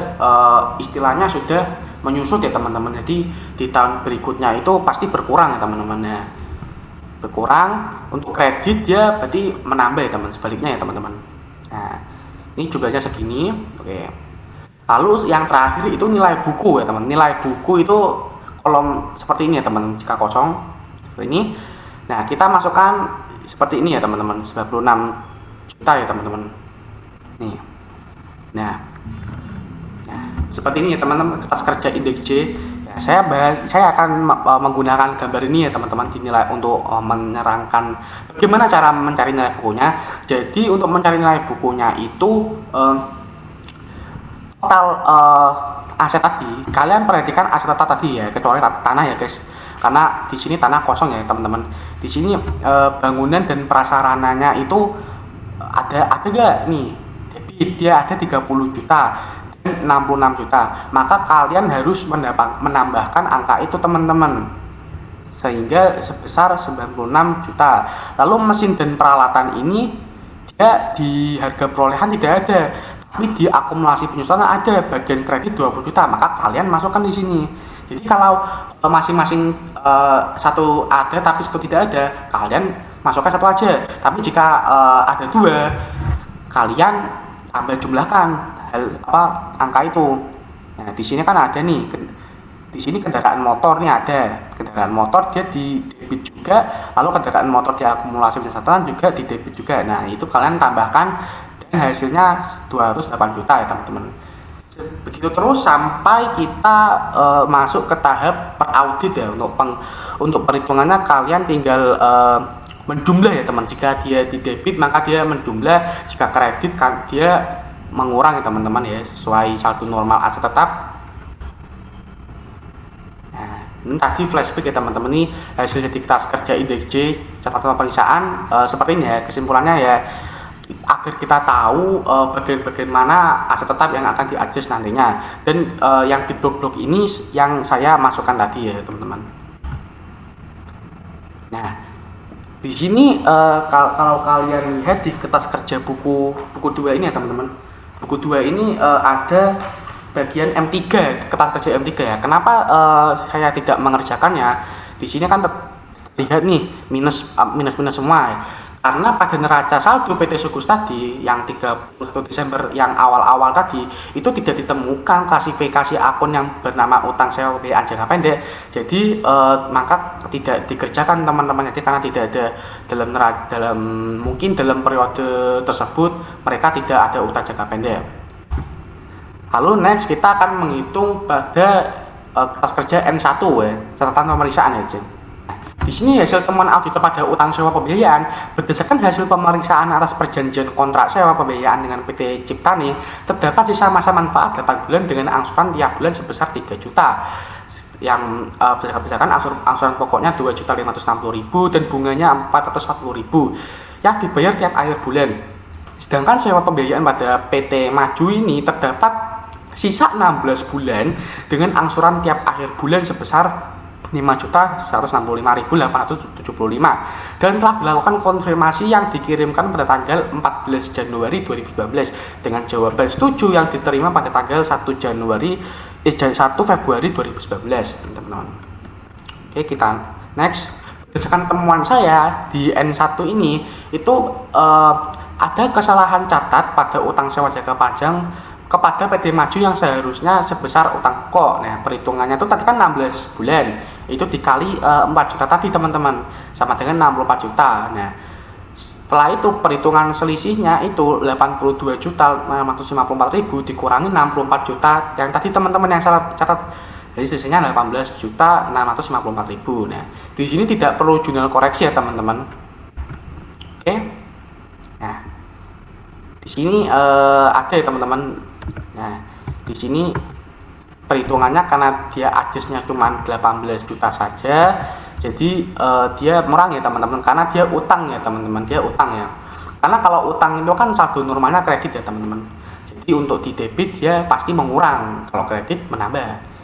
istilahnya sudah menyusut ya teman-teman. Jadi di tahun berikutnya itu pasti berkurang ya teman-teman. Nah, berkurang. Untuk kredit dia berarti menambah ya teman, sebaliknya ya teman-teman. Nah, ini jumlahnya segini. Oke. Lalu yang terakhir itu nilai buku ya teman. Nilai buku itu kolom seperti ini ya teman. Jika kosong seperti ini. Nah kita masukkan seperti ini ya teman-teman. 96 juta ya teman-teman. Nih. Nah seperti ini ya teman-teman. Kertas kerja indeks C. Ya, saya akan menggunakan gambar ini ya teman-teman dinilai untuk menerangkan bagaimana cara mencari nilai bukunya. Jadi untuk mencari nilai bukunya itu total aset tadi, kalian perhatikan aset total tadi ya, kecuali tanah ya guys, karena di sini tanah kosong ya teman-teman. Di sini bangunan dan prasarananya itu ada gak nih debit, dia ada 30 juta dan 66 juta, maka kalian harus menambahkan angka itu teman-teman, sehingga sebesar 96 juta. Lalu mesin dan peralatan ini dia di harga perolehan tidak ada, tapi di akumulasi penyusutan ada bagian kredit 20 juta, maka kalian masukkan di sini. Jadi kalau masing-masing satu ada tapi satu tidak ada, kalian masukkan satu aja. Tapi jika ada dua, kalian tambah jumlahkan angka itu. Nah di sini kan ada nih, di sini kendaraan motor nih ada, kendaraan motor dia di debit juga, lalu kendaraan motor di akumulasi penyusutan juga di debit juga. Nah itu kalian tambahkan hasilnya 208 juta ya teman-teman. Begitu terus sampai kita masuk ke tahap peraudit ya. Untuk perhitungannya kalian tinggal menjumlah ya teman. Jika dia di debit maka dia menjumlah, jika kredit kan dia mengurangi teman-teman ya, sesuai saldo normal aset tetap. Nah, ini tadi flashback ya teman-teman, ini hasil etikitas kerja indeks J catatan pemeriksaan seperti ini ya. Kesimpulannya ya, agar kita tahu bagian-bagian mana aset tetap yang akan di-adjust nantinya, dan yang di blok-blok ini yang saya masukkan tadi ya teman-teman. Nah, di sini kalau kalian lihat di kertas kerja buku 2 ini ya teman-teman, buku 2 ini ada bagian M3, kertas kerja M3 ya. Kenapa saya tidak mengerjakannya? Di sini kan terlihat nih minus semua ya. Karena pada neraca saldo PT Sukus tadi yang 31 Desember yang awal-awal tadi itu tidak ditemukan klasifikasi akun yang bernama utang sewa pembiayaan jangka pendek. Jadi maka tidak dikerjakan teman-teman, jadi karena tidak ada mungkin dalam periode tersebut mereka tidak ada utang jangka pendek. Lalu next kita akan menghitung pada kertas kerja M1 ya, catatan pemeriksaan ya. Di sini hasil temuan auditor pada utang sewa pembiayaan berdasarkan hasil pemeriksaan atas perjanjian kontrak sewa pembiayaan dengan PT Ciptani, terdapat sisa masa manfaat 8 bulan dengan angsuran tiap bulan sebesar 3 juta yang berdasarkan angsuran pokoknya 2.560.000 dan bunganya 440.000 yang dibayar tiap akhir bulan. Sedangkan sewa pembiayaan pada PT Maju ini terdapat sisa 16 bulan dengan angsuran tiap akhir bulan sebesar 5.165.875 dan telah dilakukan konfirmasi yang dikirimkan pada tanggal 14 Januari 2019 dengan jawaban setuju yang diterima pada tanggal 1 Februari 2019 teman-teman. Oke, kita next. Berdasarkan temuan saya di N1 ini itu ada kesalahan catat pada utang sewa jangka panjang kepada PT Maju yang seharusnya sebesar utang pokok. Nah, perhitungannya itu tadi kan 16 bulan. Itu dikali 4 juta tadi teman-teman, sama dengan 64 juta. Nah, setelah itu perhitungan selisihnya itu 82.654.000 dikurangi 64 juta yang tadi teman-teman yang salah catat. Jadi selisihnya 18.654.000. Nah, di sini tidak perlu jurnal koreksi ya teman-teman. Oke. Nah, di sini ada ya teman-teman. Nah, di sini perhitungannya karena dia adjustnya cuma 18 juta saja, jadi dia murah ya teman-teman, karena dia utang ya teman-teman, dia utang ya. Karena kalau utang itu kan saldo normalnya kredit ya teman-teman. Jadi untuk di debit dia pasti mengurang, kalau kredit menambah.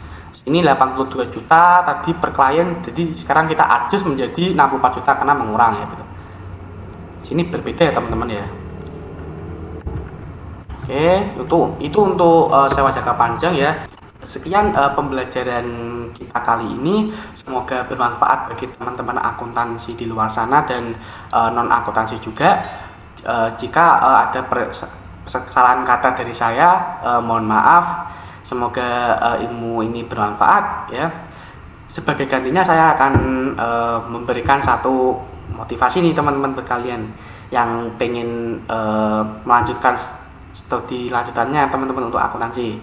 Ini 82 juta tadi per klien, jadi sekarang kita adjust menjadi 64 juta karena mengurang ya gitu. Ini berbeda ya teman-teman ya. Oke, itu untuk sewa jangka panjang ya. Sekian pembelajaran kita kali ini, semoga bermanfaat bagi teman-teman akuntansi di luar sana dan non akuntansi juga. Jika ada kesalahan kata dari saya, mohon maaf. Semoga ilmu ini bermanfaat ya. Sebagai gantinya saya akan memberikan satu motivasi nih teman-teman berkalian yang pengen melanjutkan studi lanjutannya teman-teman untuk akuntansi.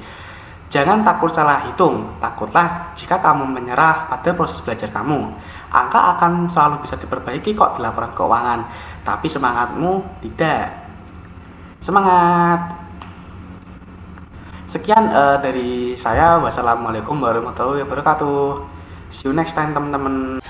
Jangan takut salah hitung, takutlah jika kamu menyerah pada proses belajar kamu. Angka akan selalu bisa diperbaiki kok di laporan keuangan, tapi semangatmu tidak. Semangat! Sekian dari saya. Wassalamualaikum warahmatullahi wabarakatuh. See you next time teman-teman.